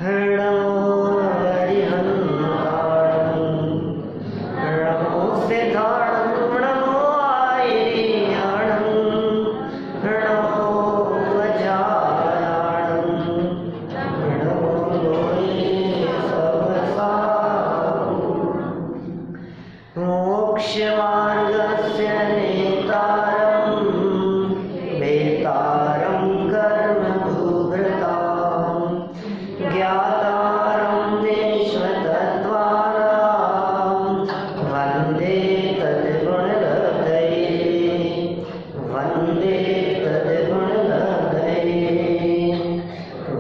नमो हरिहंताणं नमो सिद्धाणं नमो आयर्याणं नमो वज्रायाणं नमो मोक्षमार्गस्य नेतारं वेतारं कर्मभूभृतां ज्ञातारं विश्वतत्त्वानां वन्दे तद्गुणलब्धये वन्दे तद्गुणलब्धये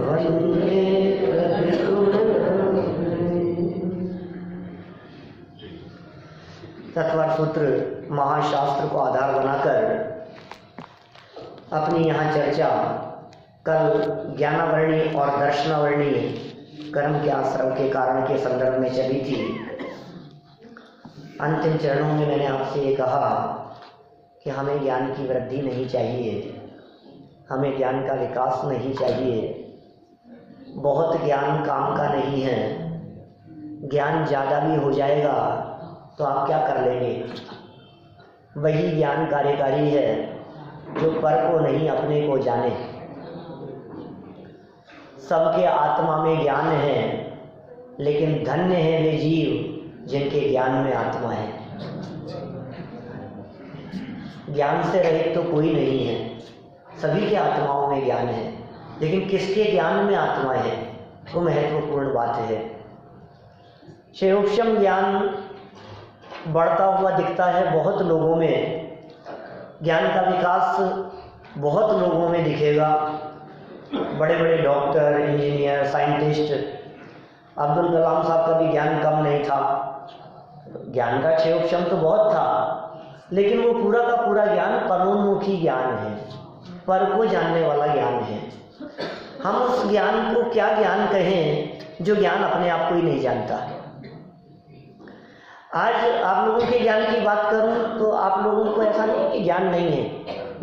वन्दे तत्वर सूत्र महाशास्त्र को आधार बनाकर अपनी यहाँ चर्चा कल ज्ञानावरणी और दर्शनावरणी कर्म के आश्रम के कारण के संदर्भ में चली थी। अंतिम चरणों में मैंने आपसे ये कहा कि हमें ज्ञान की वृद्धि नहीं चाहिए, हमें ज्ञान का विकास नहीं चाहिए। बहुत ज्ञान काम का नहीं है, ज्ञान ज़्यादा भी हो जाएगा तो आप क्या कर लेंगे। वही ज्ञान कार्यकारी है जो पर को नहीं अपने को जाने। सबके आत्मा में ज्ञान है, लेकिन धन्य है वे जीव जिनके ज्ञान में आत्मा है। ज्ञान से रहित तो कोई नहीं है, सभी के आत्माओं में ज्ञान है, लेकिन किसके ज्ञान में आत्मा है वो महत्वपूर्ण बात है। क्षयोक्षम ज्ञान बढ़ता हुआ दिखता है बहुत लोगों में, ज्ञान का विकास बहुत लोगों में दिखेगा। बड़े बड़े doctor, engineer, scientist, Abdul Kalam साहब का भी ज्ञान कम नहीं था। ज्ञान का क्षयोक्षम तो बहुत था, लेकिन वो पूरा का पूरा ज्ञान परोन्मुखी ज्ञान है, पर को जानने वाला ज्ञान है। हम उस ज्ञान को क्या ज्ञान कहें जो ज्ञान अपने आप को ही नहीं जानता। आज आप लोगों के ज्ञान की बात करूं तो आप लोगों को ऐसा नहीं कि ज्ञान नहीं है।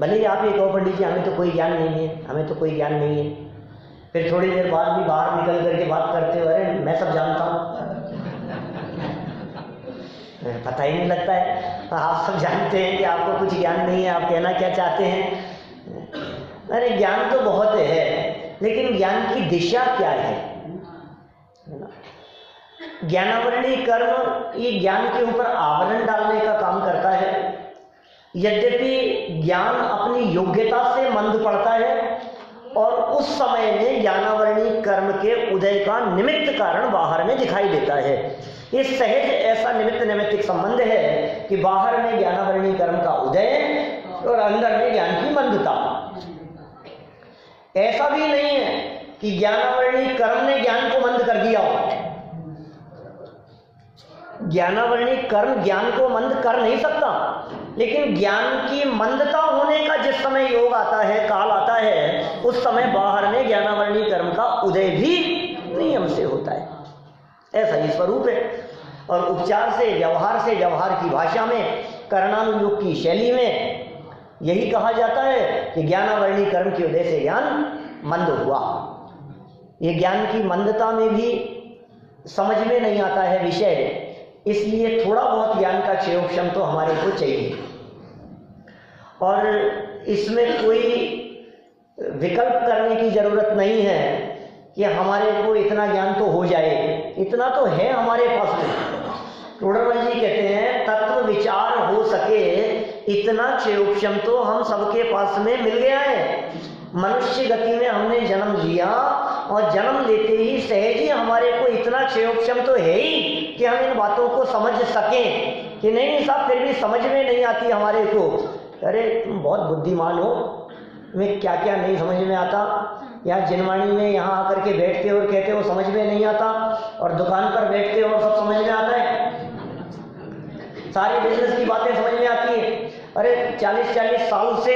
भले ही आप ये कहो पंडित जी हमें तो कोई ज्ञान नहीं है, हमें तो कोई ज्ञान नहीं है, फिर थोड़ी देर बाद भी बाहर निकल करके बात करते हो, अरे मैं सब जानता हूँ। पता ही नहीं लगता है, आप सब जानते हैं कि आपको कुछ ज्ञान नहीं है। आप कहना क्या चाहते हैं? अरे ज्ञान तो बहुत है, लेकिन ज्ञान की दिशा क्या है? ज्ञानावरणी कर्म ये ज्ञान के ऊपर आवरण डालने का काम करता है। यद्यपि ज्ञान अपनी योग्यता से मंद पड़ता है और उस समय में ज्ञानावरणी कर्म के उदय का निमित्त कारण बाहर में दिखाई देता है। ये सहज ऐसा निमित्त नैमित्तिक संबंध है कि बाहर में ज्ञानावरणी कर्म का उदय और अंदर में ज्ञान की मंदता। ऐसा भी नहीं है कि ज्ञानावरणी कर्म ने ज्ञान को मंद कर दिया हो। ज्ञानावरणी कर्म ज्ञान को मंद कर नहीं सकता, लेकिन ज्ञान की मंदता होने का जिस समय योग आता है, काल आता है, उस समय बाहर में ज्ञानावरणी कर्म का उदय भी नियम से होता है। ऐसा ही स्वरूप है। और उपचार से व्यवहार की भाषा में, करणानुयोग की शैली में यही कहा जाता है कि ज्ञानावरणी कर्म के उदय से ज्ञान मंद हुआ। ये ज्ञान की मंदता में भी समझ में नहीं आता है विषय, इसलिए थोड़ा बहुत ज्ञान का क्षयोक्षम तो हमारे को चाहिए। और इसमें कोई विकल्प करने की जरूरत नहीं है कि हमारे को इतना ज्ञान तो हो जाए, इतना तो है हमारे पास में। टोडरमल जी कहते हैं तत्व विचार हो सके इतना क्षयोक्षम तो हम सबके पास में मिल गया है। मनुष्य गति में हमने जन्म लिया और जन्म लेते ही सहज ही हमारे को इतना क्षयोक्षम तो है ही कि हम इन बातों को समझ सकें कि नहीं साहब फिर भी समझ में नहीं आती हमारे को। अरे तुम बहुत बुद्धिमान हो, तुम्हें क्या क्या नहीं समझ में आता। यहाँ जिनवाणी में यहाँ आकर के बैठते हो और कहते हो समझ में नहीं आता, और दुकान पर बैठते हो और सब समझ में आता है, सारी बिजनेस की बातें समझ में आती है। अरे 40-40 साल से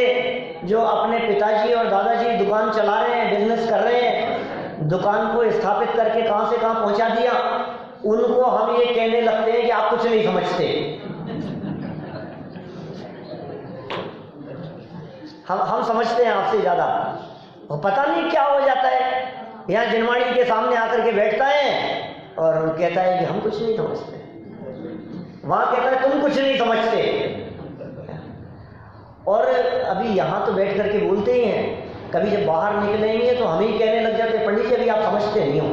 जो अपने पिताजी और दादाजी दुकान चला रहे हैं, बिजनेस कर रहे हैं, दुकान को स्थापित करके कहाँ से कहाँ पहुँचा दिया, उनको हम ये कहने लगते हैं कि आप कुछ नहीं समझते। हम समझते हैं आपसे ज़्यादा, और पता नहीं क्या हो जाता है। यहाँ जिनवाणी के सामने आकर के बैठता है और कहता है कि हम कुछ नहीं समझते, वहाँ कहता है तुम कुछ नहीं समझते। और अभी यहाँ तो बैठ करके बोलते ही हैं, कभी जब बाहर निकलेंगे तो हम ही कहने लग जाते पंडित जी अभी आप समझते नहीं हो।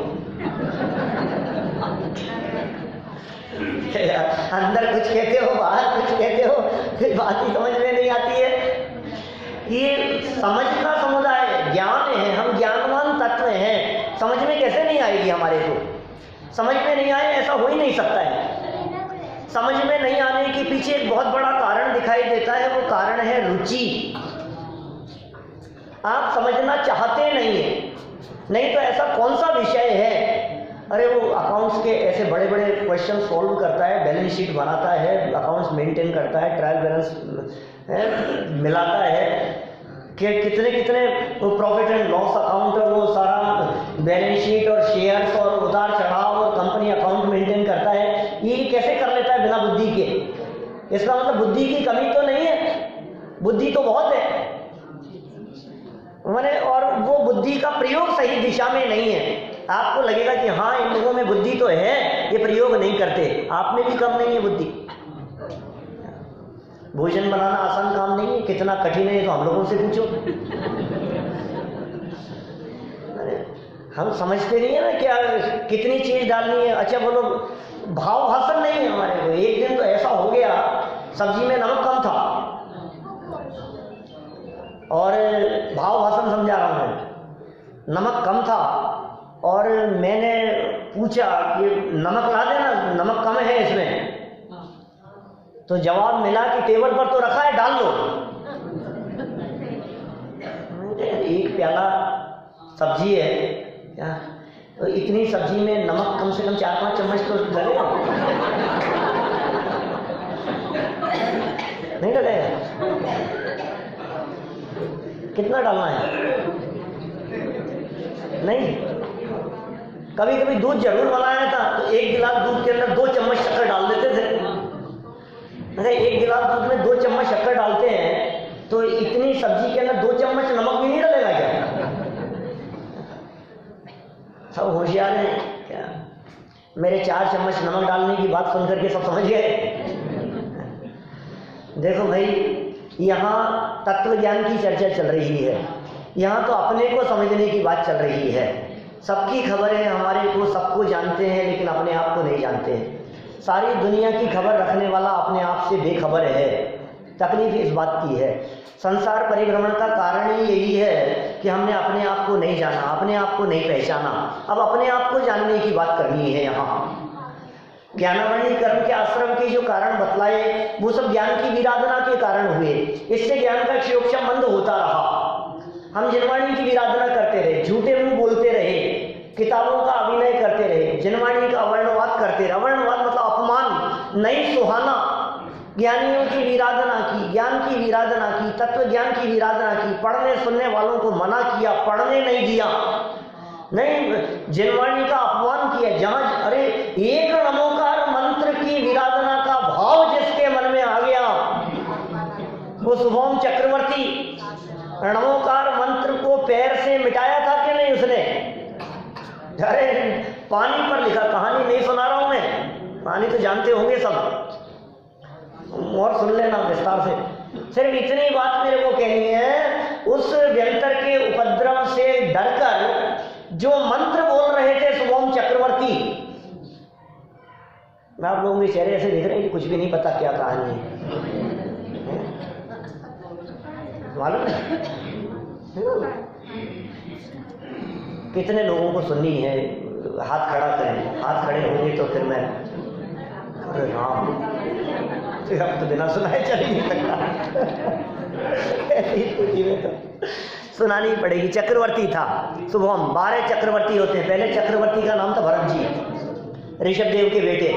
अंदर कुछ कहते हो, बाहर कुछ कहते हो, फिर बात ही समझ में नहीं आती है। ये समझ का समुदाय ज्ञान है, हम ज्ञानवान तत्व हैं, समझ में कैसे नहीं आएगी हमारे को? समझ में नहीं आए ऐसा हो ही नहीं सकता है। समझ में नहीं आने के पीछे एक बहुत बड़ा कारण दिखाई देता है, वो कारण है रुचि। आप समझना चाहते नहीं है, नहीं तो ऐसा कौन सा विषय है? अरे वो अकाउंट्स के ऐसे बड़े बड़े क्वेश्चन सॉल्व करता है, बैलेंस शीट बनाता है, अकाउंट्स मेंटेन करता है, ट्रायल बैलेंस मिलाता है, कि कितने कितने वो प्रॉफिट एंड लॉस अकाउंट और वो सारा बैलेंस शीट और शेयर्स और उतार चढ़ाव और कंपनी अकाउंट मेंटेन करता है। ये कैसे कर लेता है बिना बुद्धि के? इसका मतलब बुद्धि की कमी तो नहीं है, बुद्धि तो बहुत है मैंने, और वो बुद्धि का प्रयोग सही दिशा में नहीं है। आपको लगेगा कि हाँ इन लोगों में बुद्धि तो है, ये प्रयोग नहीं करते, आप में भी कम नहीं है बुद्धि। भोजन बनाना आसान काम नहीं है, कितना कठिन है तो हम लोगों से पूछो। हम समझते नहीं है ना क्या कितनी चीज डालनी है। अच्छा बोलो भाव भाषण नहीं है हमारे को। एक दिन तो ऐसा हो गया, सब्जी में नमक कम था, और भाव भाषण समझा रहा हूँ मैं, नमक कम था और मैंने पूछा कि नमक ला देना, नमक कम है इसमें, तो जवाब मिला कि टेबल पर तो रखा है, डाल लो। एक प्याला सब्जी है क्या, तो इतनी सब्जी में नमक कम से कम 4-5 चम्मच तो लगेगा, नहीं लगेगा? कितना डालना है? नहीं, कभी कभी दूध जरूर बनाया था तो 1 गिलास दूध के अंदर 2 चम्मच शक्कर डाल देते थे। अरे 1 गिलास दूध में 2 चम्मच शक्कर डालते हैं तो इतनी सब्जी के अंदर 2 चम्मच नमक भी नहीं डलेगा क्या? सब होशियार है क्या? मेरे 4 चम्मच नमक डालने की बात सुन करके सब समझ गए। देखो भाई, यहाँ तत्व ज्ञान की चर्चा चल रही है, यहाँ तो अपने को समझने की बात चल रही है। सबकी खबर है हमारे को, सबको जानते हैं लेकिन अपने आप को नहीं जानते हैं। सारी दुनिया की खबर रखने वाला अपने आप से बेखबर है। तकलीफ इस बात की है। संसार परिभ्रमण का कारण ही यही है कि हमने अपने आप को नहीं जाना, अपने आप को नहीं पहचाना। अब अपने आप को जानने की बात करनी है। यहाँ ज्ञानावरणी कर्म के आश्रम के जो कारण बतलाए वो सब ज्ञान की विराधना के कारण हुए। इससे ज्ञान का क्षयोक्षम मंद होता रहा। हम जिनवाणी की विराधना करते रहे, झूठे मुंह बोलते रहे, किताबों का अभिनय करते रहे, जिनवाणी का अवर्णवाद करते रहे। अवर्णवाद मतलब अपमान, नहीं सुहाना। ज्ञानियों की विराधना की, ज्ञान की विराधना की, तत्व ज्ञान की विराधना की, पढ़ने सुनने वालों को मना किया, पढ़ने नहीं दिया, नहीं जिनवाणी का अपमान किया। जहां अरे एक नमोकार मंत्र की विराधना का भाव जिसके मन में आ गया, वो शुभम चक्रवर्ती नमोकार मंत्र को पैर से मिटाया था कि नहीं उसने? अरे पानी पर लिखा, कहानी नहीं सुना रहा हूं मैं, कहानी तो जानते होंगे सब, और सुन लेना विस्तार से। सिर्फ इतनी बात मेरे को कहनी है, उस व्यंतर के उपद्रव से डरकर जो मंत्र बोल रहे थे शुभम चक्रवर्ती, मैं आप लोगों के चेहरे ऐसे दिख रहे हैं कि कुछ भी नहीं पता क्या कहानी है, मालूम है? कितने लोगों को सुननी है? हाथ खड़ा करें, हाथ खड़े होंगे तो फिर मैं, अरे राम, अब तो बिना सुनाए चल नहीं सकता। ऐसी स्थिति में तो सुनानी पड़ेगी। चक्रवर्ती था शुभम, 12 चक्रवर्ती होते हैं। पहले चक्रवर्ती का नाम था भरत जी, ऋषभ देव के बेटे,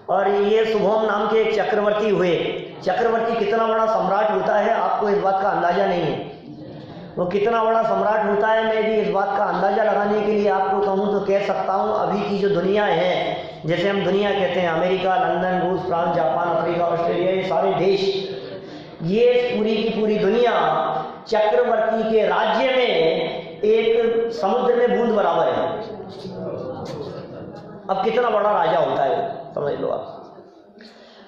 और ये शुभम नाम के एक चक्रवर्ती हुए। चक्रवर्ती कितना बड़ा सम्राट होता है आपको इस बात का अंदाजा नहीं है। वो कितना बड़ा सम्राट होता है, मैं भी इस बात का अंदाजा लगाने के लिए आपको कहूँ तो कह सकता हूँ, अभी की जो दुनिया है, जैसे हम दुनिया कहते हैं, अमेरिका, लंदन, रूस, फ्रांस, जापान, अफ्रीका, ऑस्ट्रेलिया, ये सारे देश, ये पूरी की पूरी दुनिया चक्रवर्ती के राज्य में एक समुद्र में बूंद बराबर है। अब कितना बड़ा राजा होता है समझ लो आप।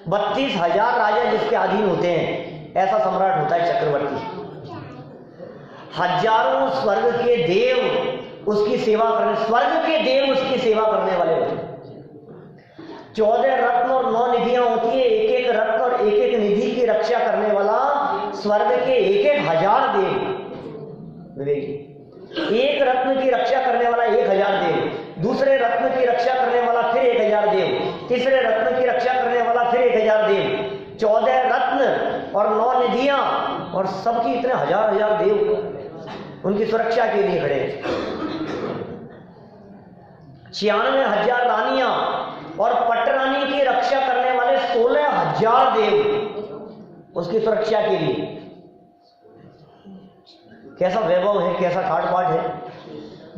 32,000 राजा जिसके अधीन होते हैं, ऐसा सम्राट होता है चक्रवर्ती। हजारों स्वर्ग के देव उसकी सेवा करने, स्वर्ग के देव उसकी सेवा करने वाले होते हैं। 14 रत्न और 9 निधियां होती है। एक एक रत्न और एक एक निधि की रक्षा करने वाला स्वर्ग के 1-1 हजार देव। एक रत्न की रक्षा करने वाला 1,000 देव, दूसरे रत्न की रक्षा करने वाला फिर 1,000 देव, तीसरे रत्न की रक्षा करने वाला फिर 1,000 देव। 14 रत्न और 9 निधियां और सबकी इतने हजार देव उनकी सुरक्षा के लिए खड़े। 96,000 रानियां और पटरानी की रक्षा करने वाले 16,000 देव उसकी सुरक्षा के लिए। कैसा वैभव है, कैसा ठाट बाट है।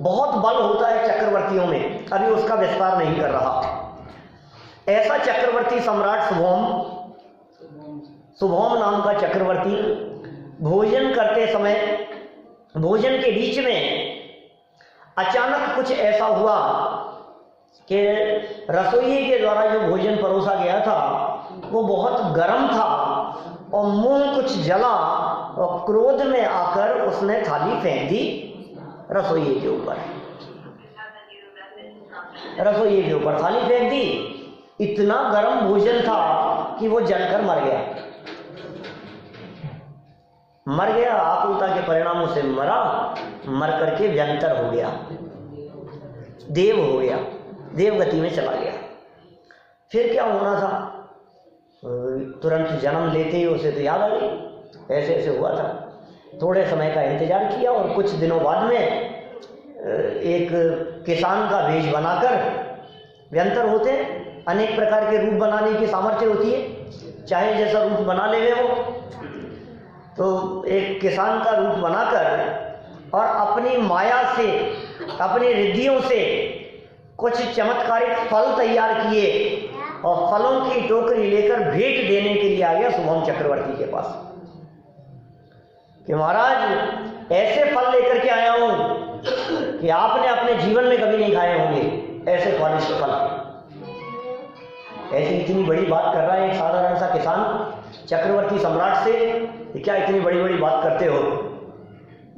बहुत बल होता है चक्रवर्तियों में, अभी उसका विस्तार नहीं कर रहा। ऐसा चक्रवर्ती सम्राट शुभोम नाम का चक्रवर्ती भोजन करते समय, भोजन के बीच में अचानक कुछ ऐसा हुआ कि रसोई के द्वारा जो भोजन परोसा गया था वो बहुत गर्म था और मुंह कुछ जला और क्रोध में आकर उसने थाली फेंक दी रसोई के ऊपर। रसोई के ऊपर थाली फेंक दी। इतना गर्म भोजन था कि वो जलकर मर गया। आकुलता के परिणामों से मरा, मर करके व्यंतर हो गया, देव हो गया, देवगति में चला गया। फिर क्या होना था, तुरंत जन्म लेते ही उसे तो याद आ गई ऐसे ऐसे हुआ था। थोड़े समय का इंतजार किया और कुछ दिनों बाद में एक किसान का वेश बनाकर, व्यंतर होते हैं, अनेक प्रकार के रूप बनाने की सामर्थ्य होती है, चाहे जैसा रूप बना ले वो, तो एक किसान का रूप बनाकर और अपनी माया से, अपनी रिद्धियों से कुछ चमत्कारिक फल तैयार किए और फलों की टोकरी लेकर भेंट देने के लिए आ गया शुभम चक्रवर्ती के पास कि महाराज ऐसे फल लेकर के आया हूं कि आपने अपने जीवन में कभी नहीं खाए होंगे, ऐसे स्वादिष्ट फल। ऐसी इतनी बड़ी बात कर रहा है एक साधारण सा किसान चक्रवर्ती सम्राट से कि क्या इतनी बड़ी बड़ी बात करते हो,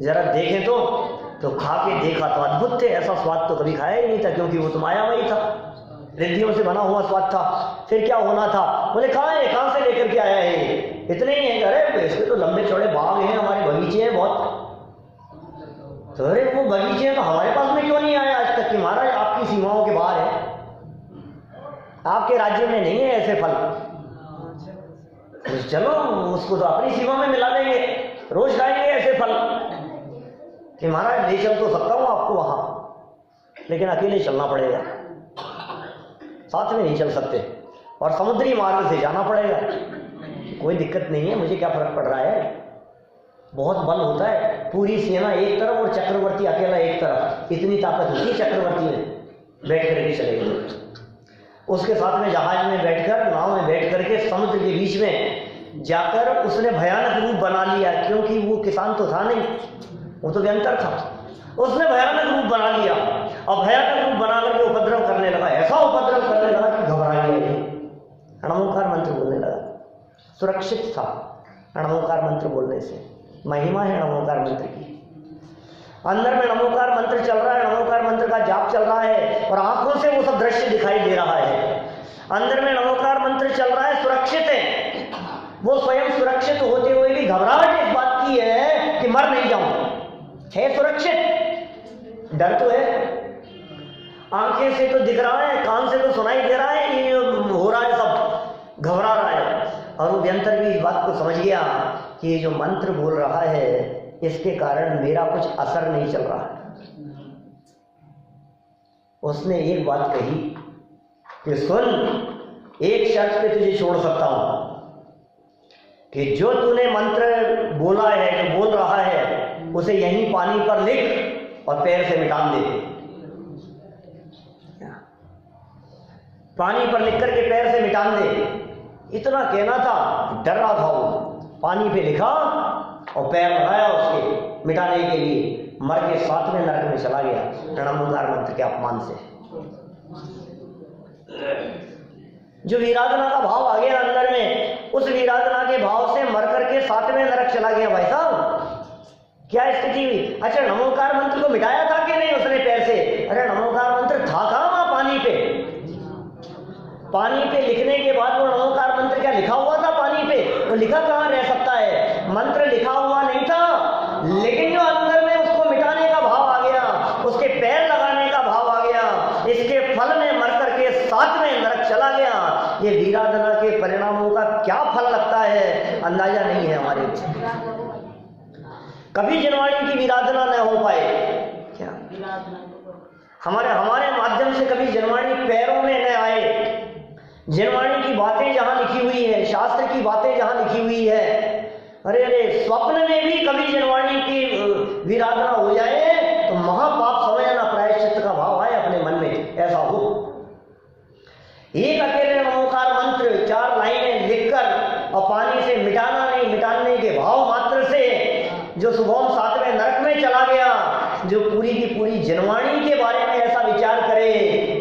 जरा देखें तो खा के देखा तो अद्भुत थे, ऐसा स्वाद तो कभी खाया ही नहीं था, क्योंकि वो तो मायामयी था, रिद्धियों से बना हुआ स्वाद था। फिर क्या होना था, बोले कहाँ से लेकर के आया है, इतने ही है, अरे इसके तो लंबे चौड़े बाग हैं, हमारे बगीचे हैं बहुत। तो अरे वो बगीचे हैं तो हमारे पास में क्यों नहीं आया आज तक कि महाराज आपकी सीमाओं के बाहर है, आपके राज्य में नहीं है ऐसे फल। तो चलो उसको तो अपनी सीमा में मिला देंगे, रोज खाएंगे ऐसे फल कि महाराज ले चल तो सकता हूं आपको वहां, लेकिन अकेले चलना पड़ेगा, साथ में नहीं चल सकते और समुद्री मार्ग से जाना पड़ेगा। कोई दिक्कत नहीं है, मुझे क्या फर्क पड़ रहा है, बहुत बल होता है, पूरी सेना एक तरफ और चक्रवर्ती अकेला एक तरफ, इतनी ताकत होती है चक्रवर्ती में, बैठ करके चलेगा। उसके साथ में जहाज में बैठकर, नाव में बैठ करके समुद्र के बीच में जाकर उसने भयानक रूप बना लिया, क्योंकि वो किसान तो था नहीं, वो तो व्यंतर था। उसने भयानक रूप बना लिया और भयानक रूप बना करके उपद्रव करने लगा, ऐसा उपद्रव करने लगा कि घबरा गया, णमोकार मंत्र बोलने लगा। सुरक्षित था णमोकार मंत्र बोलने से, महिमा है णमोकार मंत्र की। अंदर में नमोकार मंत्र चल रहा है, नमोकार मंत्र का जाप चल रहा है और आंखों से वो सब दृश्य दिखाई दे रहा है। अंदर में नमोकार मंत्र चल रहा है, सुरक्षित है, वो स्वयं सुरक्षित होते हुए भी घबराहट इस बात की है कि मर नहीं जाऊं, है सुरक्षित, डर तो है, आंखें से तो दिख रहा है, कान से तो सुनाई दे रहा है, ये हो रहा है, सब घबरा रहा है। और वो व्यंतर भी इस बात को समझ गया कि ये जो मंत्र बोल रहा है इसके कारण मेरा कुछ असर नहीं चल रहा है। उसने एक बात कही कि सुन, एक शर्त पे तुझे छोड़ सकता हूं कि जो तूने मंत्र बोला है, जो बोल रहा है, उसे यहीं पानी पर लिख और पैर से मिटा दे। पानी पर लिख करके पैर से मिटा दे। इतना कहना था, डर रहा था वो, पानी पे लिखा और पैर लगाया उसके मिटाने के लिए, मर के 7वें नरक में चला गया रणमोकार मंत्र के अपमान से। जो वीराधना का भाव आ गया अंदर में, उस वीराधना के भाव से मर करके 7वें नरक चला गया। भाई साहब क्या स्थिति हुई? अच्छा, नमोकार मंत्र को मिटाया था कि नहीं उसने पैर से? अरे नमोकार मंत्र था कहाँ वहां पानी पे? पानी पे लिखने के बाद वो नमोकार मंत्र क्या लिखा हुआ था पानी पे? वो लिखा कहाँ रह सकता है? मंत्र लिखा हुआ नहीं था, लेकिन जो अंदर में उसको मिटाने का भाव आ गया, उसके पैर लगाने का भाव आ गया, इसके फल में मर करके 7वें नरक चला गया। ये वीराधना के परिणामों का क्या फल लगता है अंदाजा नहीं है हमारे। कभी जिनवाणी की वीराधना न हो पाए क्या? हमारे माध्यम से कभी जिनवाणी पैरों में न आए। जिनवाणी की बातें जहां लिखी हुई है, शास्त्र की बातें जहां लिखी हुई है, अरे स्वप्न में भी कभी जिनवाणी की वीराधना हो जाए तो महापाप समझना, प्रायश्चित का भाव आए अपने मन में, ऐसा हो। एक अकेले नमोकार मंत्र 4 लाइनें लिखकर और पानी से मिटाना नहीं, मिटाने के भाव मात्र से जो सुबह 7वें नरक में चला गया, जो पूरी की पूरी जिनवाणी के बारे में ऐसा विचार करे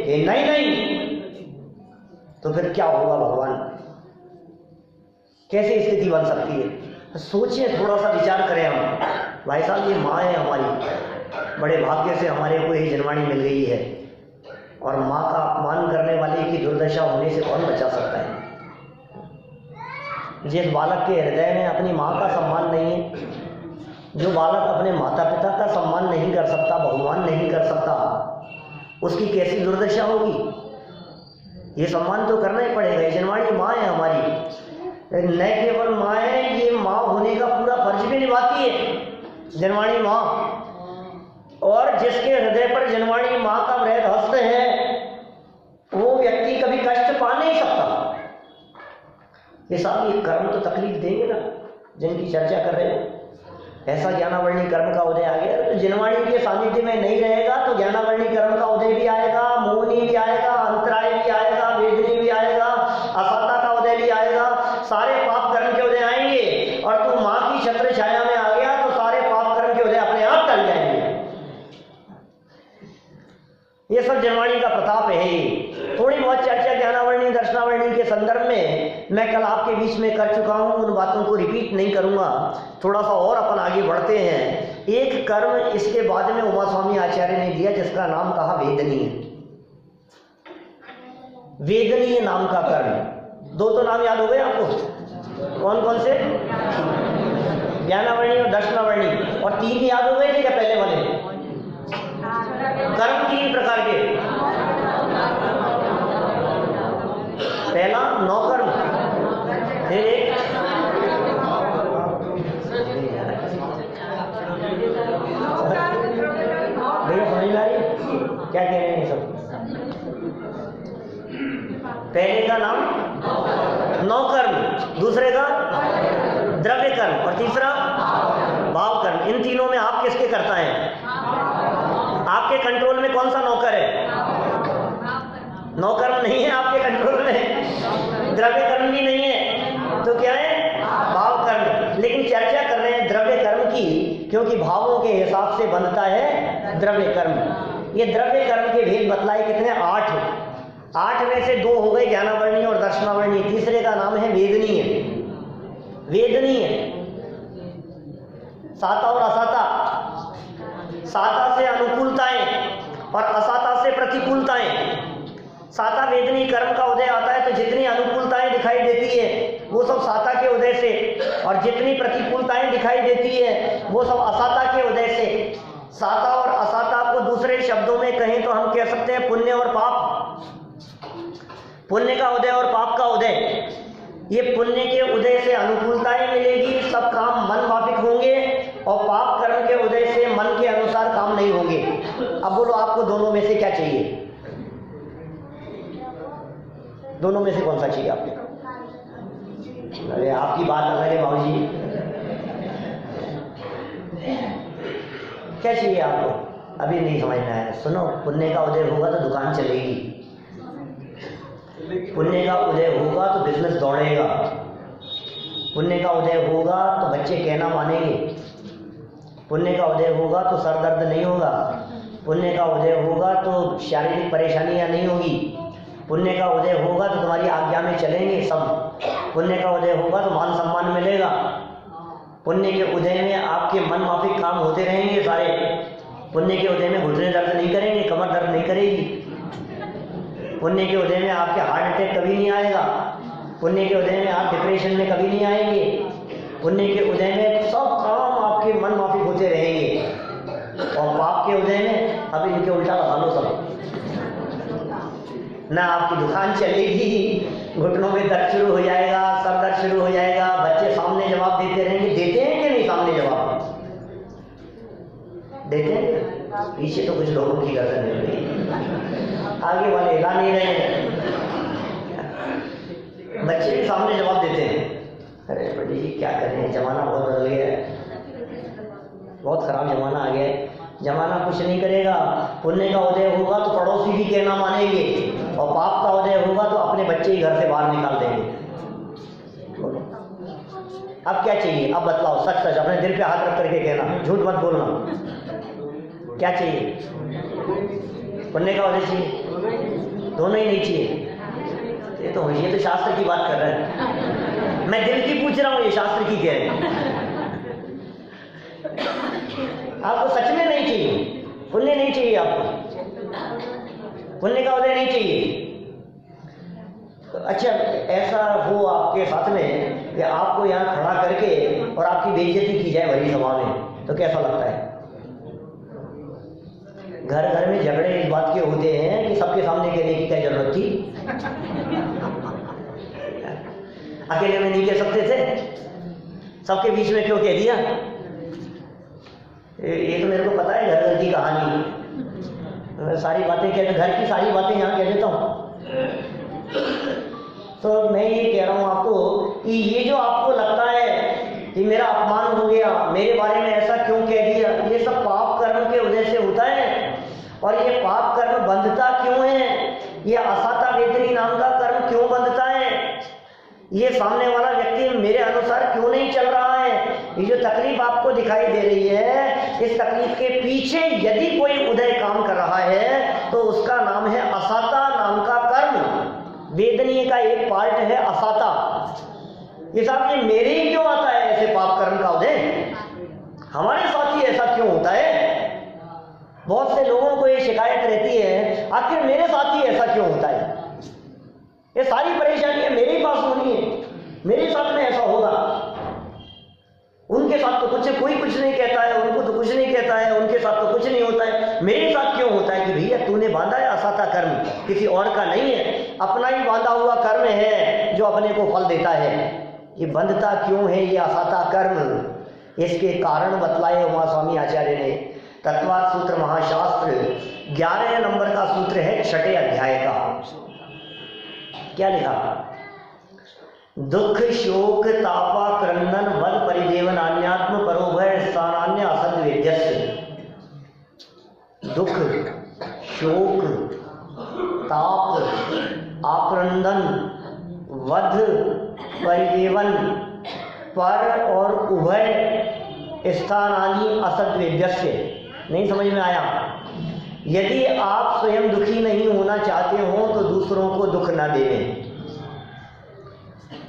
कि नहीं नहीं, तो फिर क्या होगा भगवान? कैसे स्थिति बन सकती है? सोचिए, थोड़ा सा विचार करें हम। भाई साहब ये माँ है हमारी, बड़े भाग्य से हमारे को ये जिनवाणी मिल गई है, और माँ का अपमान करने वाले की दुर्दशा होने से कौन बचा सकता है? जिस बालक के हृदय में अपनी माँ का सम्मान नहीं है, जो बालक अपने माता पिता का सम्मान नहीं कर सकता, बहुमान नहीं कर सकता, उसकी कैसी दुर्दशा होगी? ये सम्मान तो करना ही पड़ेगा। ये जिनवाणी माँ है हमारी, न केवल माँ है, ये माँ होने का पूरा फर्ज भी निभाती है जिनवाणी माँ। और जिसके हृदय पर जिनवाणी माँ का वृहद हस्त है, वो व्यक्ति कभी कष्ट पा नहीं सकता। ये साहब ये कर्म तो तकलीफ देंगे ना, जिनकी चर्चा कर रहे हो। ऐसा ज्ञानावर्णी कर्म का उदय आ गया तो जिनवाणी के सानिध्य में नहीं रहेगा तो ज्ञानावर्णी कर्म का उदय भी आएगा, मोहनी भी आएगा, अंतराय भी आएगा, वेदनी भी आएगा, असाता का उदय भी आएगा, सारे पाप कर्म के उदय आएंगे। और तू माँ की छत्र छाया में आ गया तो सारे पाप कर्म के उदय अपने आप टल जाएंगे। ये सब जिनवाणी का प्रताप है। थोड़ी बहुत चर्चा ज्ञानावर्णी दर्शनावर्णी के संदर्भ में मैं कल आपके बीच में कर चुका हूं, उन बातों को रिपीट नहीं करूंगा। थोड़ा सा और अपन आगे बढ़ते हैं। एक कर्म इसके बाद में उमा स्वामी आचार्य ने दिया जिसका नाम कहा वेदनीय। वेदनीय नाम का कर्म, 2 तो नाम याद हो गए आपको? कौन कौन से? ज्ञानावर्णी और दर्शनावर्णी। और 3 याद हो गए थे क्या पहले वाले? कर्म 3 प्रकार के। पहला नौकर्म, फिर एक भैया समझ में आ रही क्या कह रहे हैं सब? पहले का नाम नौकर्म, दूसरे का द्रव्य कर्म और तीसरा भाव कर्म। इन तीनों में आप किसके करता है? आपके कंट्रोल में कौन सा नौकर है? नौकर्म नहीं है आपके कंट्रोल में, द्रव्य कर्म भी नहीं है, तो क्या है? भाव कर्म। लेकिन चर्चा कर रहे हैं द्रव्य कर्म की, क्योंकि भावों के हिसाब से बनता है द्रव्य कर्म। ये द्रव्य कर्म के भेद बतलाए कितने? 8 में से 2 हो गए ज्ञानावर्णी और दर्शनावर्णी, तीसरे का नाम है वेदनीय। वेदनीय साता और असाता, साता से अनुकूलताएं और असाता से प्रतिकूलताएं। साता वेदनी कर्म का उदय आता है तो जितनी अनुकूलताएं दिखाई देती है वो सब साता के उदय से, और जितनी प्रतिकूलताएं दिखाई देती है वो सब असाता के उदय से। साता और असाता को दूसरे शब्दों में कहें तो हम कह सकते हैं पुण्य और पाप। पुण्य का उदय और पाप का उदय। ये पुण्य के उदय से अनुकूलताएं मिलेगी, सब काम मन माफिक होंगे, और पाप कर्म के उदय से मन के अनुसार काम नहीं होंगे। अब बोलो आपको दोनों में से क्या चाहिए? दोनों में से कौन सा चाहिए आपको? अरे आपकी बात अलग है बाबूजी, क्या चाहिए आपको? अभी नहीं समझ में आया। सुनो, पुण्य का उदय होगा तो दुकान चलेगी, पुण्य का उदय होगा तो बिजनेस दौड़ेगा, पुण्य का उदय होगा तो बच्चे कहना मानेंगे, पुण्य का उदय होगा तो सर दर्द नहीं होगा, पुण्य का उदय होगा तो शारीरिक परेशानियां नहीं होगी, पुण्य का उदय होगा तो तुम्हारी आज्ञा में चलेंगे सब, पुण्य का उदय होगा तो मान सम्मान मिलेगा, पुण्य के उदय में आपके मन माफिक काम होते रहेंगे सारे, पुण्य के उदय में घुटने दर्द नहीं करेंगे, कमर दर्द नहीं करेगी, पुण्य के उदय में आपके हार्ट अटैक कभी नहीं आएगा, पुण्य के उदय में आप डिप्रेशन में कभी नहीं आएंगे, पुण्य के उदय में सब काम आपके मन माफिक होते रहेंगे। और पाप के उदय में अब इनके उल्टा लगा लो सब, ना आपकी दुकान चलेगी, घुटनों में दर्द शुरू हो जाएगा, सर दर्द शुरू हो जाएगा, बच्चे सामने जवाब देते रहेंगे। देते हैं कि नहीं सामने जवाब देते हैं? पीछे तो कुछ लोगों की गर्दन है, आगे वाले हिला नहीं रहे हैं, बच्चे भी सामने जवाब देते हैं। अरे बड़ी जी क्या करें, जमाना बहुत बदल गया है, बहुत खराब जमाना आ गया है। जमाना कुछ नहीं करेगा, पुण्य का उदय होगा तो पड़ोसी भी कहना मानेंगे, और पाप का उदय होगा तो अपने बच्चे ही घर से बाहर निकाल देंगे। बोलो अब क्या चाहिए, अब बतलाओ सच सच, अपने दिल पे हाथ रख करके कहना, झूठ मत बोलना। क्या चाहिए? पुण्य का उदय चाहिए, दोनों ही नहीं चाहिए। ये तो शास्त्र की बात कर रहे हैं, मैं दिल की पूछ रहा हूँ, ये शास्त्र की कह रहे हैं। आपको सच में नहीं चाहिए, पुण्य नहीं चाहिए, आपको पुण्य का उदय नहीं चाहिए। अच्छा ऐसा हो आपके साथ में कि आपको यहाँ खड़ा करके और आपकी बेइज्जती की जाए भरी सभा में, तो कैसा लगता है? घर घर में झगड़े इस बात के होते हैं कि सबके सामने कहने की क्या जरूरत थी, अकेले में नहीं कह सकते थे, सबके बीच में क्यों कह दिया? ये तो मेरे को पता है घर घर की कहानी, मैं सारी बातें घर की सारी बातें यहाँ कह देता हूँ। तो मैं ये कह रहा हूँ आपको कि ये जो आपको लगता है कि मेरा अपमान हो गया, मेरे बारे में ऐसा क्यों कह दिया, ये सब पाप कर्म के वजह से होता है। और ये पाप कर्म बंधता क्यों है, ये असाता वेदनी नाम का कर्म क्यों बंधता है, ये सामने वाला व्यक्ति मेरे अनुसार क्यों नहीं चल रहा है। ये जो तकलीफ आपको दिखाई दे रही है, इस तकलीफ के पीछे यदि कोई उदय काम कर रहा है तो उसका नाम है असाता नाम का कर्म। वेदनीय का एक पार्ट है असाता। ये साहब ये मेरे ही क्यों आता है ऐसे पाप कर्म का उदय, हमारे साथ ही ऐसा क्यों होता है? बहुत से लोगों को ये शिकायत रहती है, आखिर मेरे साथ ही ऐसा क्यों होता है, ये सारी परेशानियां मेरे पास होनी है, मेरे साथ में ऐसा होगा। उनके साथ तो कोई कुछ नहीं कहता है, उनको तो कुछ नहीं कहता है, उनके साथ तो कुछ नहीं होता है, मेरे साथ क्यों होता है? कि भैया तूने बांधा है असाता कर्म, किसी और का नहीं है, अपना ही बांधा हुआ कर्म है जो अपने को फल देता है। ये बंधता क्यों है ये असाता कर्म, इसके कारण बतलाए उमा स्वामी आचार्य ने। तत्वार्थ सूत्र महाशास्त्र 11 नंबर का सूत्र है 6ठे अध्याय का। क्या लिखा? दुख शोक तापा क्रंदन वद परिदेवन अन्यात्म परोभय स्थानान्य असद वेद्यस्य। दुख शोक ताप आक्रंदन वध परिदेवन पर और उभय स्थानानि असद वेद्यस्य। नहीं समझ में आया? यदि आप स्वयं दुखी नहीं होना चाहते हो तो दूसरों को दुख न दें।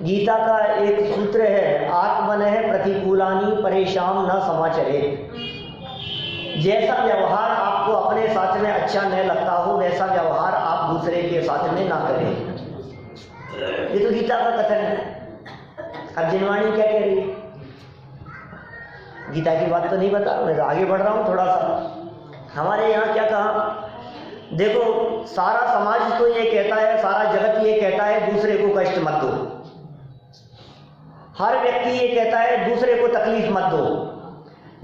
गीता का एक सूत्र है, आत्मनः प्रतिकूलानि परेशान न समाचरे। जैसा व्यवहार आपको अपने साथ में अच्छा न लगता हो वैसा व्यवहार आप दूसरे के साथ में ना करें। ये तो गीता का कथन है। अब जिनवाणी क्या कह रही है? गीता की बात तो नहीं बता, मैं तो आगे बढ़ रहा हूँ थोड़ा सा। हमारे यहाँ क्या कहा, देखो सारा समाज तो ये कहता है, सारा जगत ये कहता है दूसरे को कष्ट मत दो, हर व्यक्ति ये कहता है दूसरे को तकलीफ मत दो,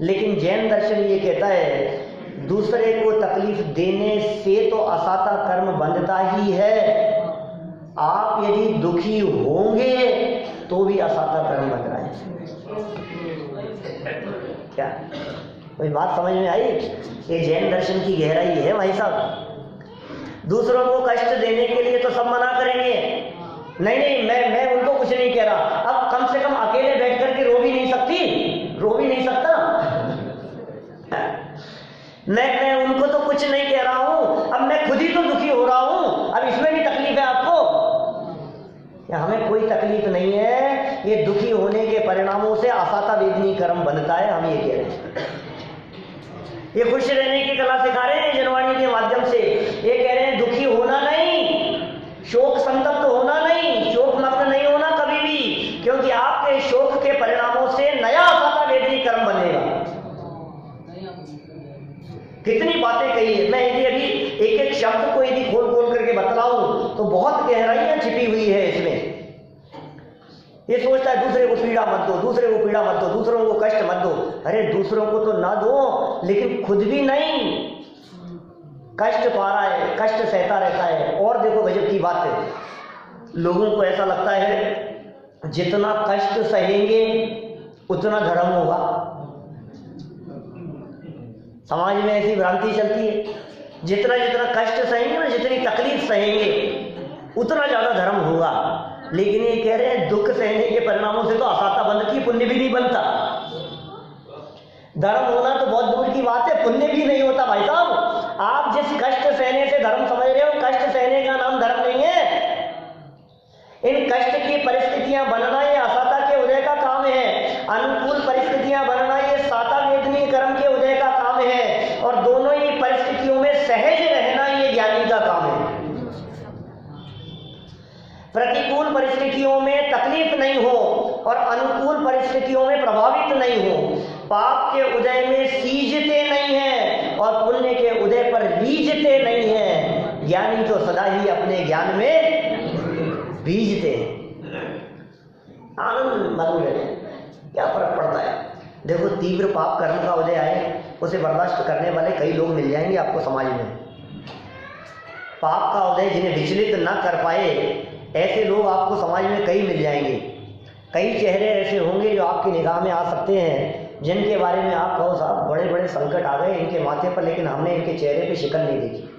लेकिन जैन दर्शन ये कहता है दूसरे को तकलीफ देने से तो असाता कर्म बंधता ही है। आप यदि दुखी होंगे तो भी असाता कर्म बंध रहा है। क्या कोई बात समझ में आई? ये जैन दर्शन की गहराई है भाई साहब। दूसरों को कष्ट देने के लिए तो सब मना करेंगे, नहीं नहीं मैं उनको कुछ नहीं कह रहा। अब कम से कम अकेले बैठ कर के रो भी नहीं सकती, रो भी नहीं सकता, मैं उनको तो कुछ नहीं कह रहा हूं, अब मैं खुद ही तो दुखी हो रहा हूं, अब इसमें भी तकलीफ है आपको? या हमें कोई तकलीफ नहीं है, ये दुखी होने के परिणामों से असाता वेदनी कर्म बनता है, हम ये कह रहे हैं। ये खुश रहने की कला सिखा रहे हैं जनवाणी के माध्यम से। ये कह रहे हैं दुखी होना नहीं, शोक संतप्त होना नहीं, शोक मग्न नहीं होना कभी भी, क्योंकि आपके शोक के परिणामों से नया असाता वेदनी कर्म बनेगा। कितनी बातें कही है, मैं यदि अभी एक एक शब्द को यदि खोल खोल करके बतलाऊं तो बहुत गहराइयां छिपी हुई है इसमें। ये सोचता है दूसरे को पीड़ा मत दो, दूसरे को पीड़ा मत दो, दूसरों को कष्ट मत दो। अरे दूसरों को तो ना दो, लेकिन खुद भी नहीं कष्ट पा रहा है, कष्ट सहता रहता है। और देखो गजब की बात है, लोगों को ऐसा लगता है जितना कष्ट सहेंगे उतना धर्म होगा। समाज में ऐसी भ्रांति चलती है, जितना जितना कष्ट सहेंगे ना, जितनी तकलीफ सहेंगे उतना ज्यादा धर्म होगा। लेकिन ये कह रहे हैं दुख सहने के परिणामों से तो असाता बनती, पुण्य भी नहीं बनता। धर्म होना तो बहुत दूर की बात है, पुण्य भी नहीं होता भाई साहब। आप जिस कष्ट सहने से धर्म समझ रहे हो, कष्ट सहने का नाम धर्म नहीं है। इन कष्ट की परिस्थितियां बनना ये असाता के उदय का काम है, अनुकूल परिस्थितियां बनना ये साता वेदनी कर्म के उदय का काम है, और दोनों ही परिस्थितियों में सहज रहना ये ज्ञानी का काम है। प्रतिकूल परिस्थितियों में तकलीफ नहीं हो और अनुकूल परिस्थितियों में प्रभावित नहीं हो। पाप के उदय में सीजते नहीं है और पुण्य के उदय पर बीजते नहीं है। ज्ञानी तो सदा ही अपने ज्ञान में बीजते हैं, आनंद मग्न रहते हैं। क्या फर्क पड़ता है? देखो तीव्र पाप कर्म का उदय आए, उसे बर्दाश्त करने वाले कई लोग मिल जाएंगे आपको समाज में। पाप का उदय जिन्हें विचलित न कर पाए ऐसे लोग आपको समाज में कई मिल जाएंगे। कई चेहरे ऐसे होंगे जो आपकी निगाह में आ सकते हैं, जिनके बारे में आप कहो साहब बड़े बड़े संकट आ गए इनके माथे पर, लेकिन हमने इनके चेहरे पे शिकन नहीं देखी,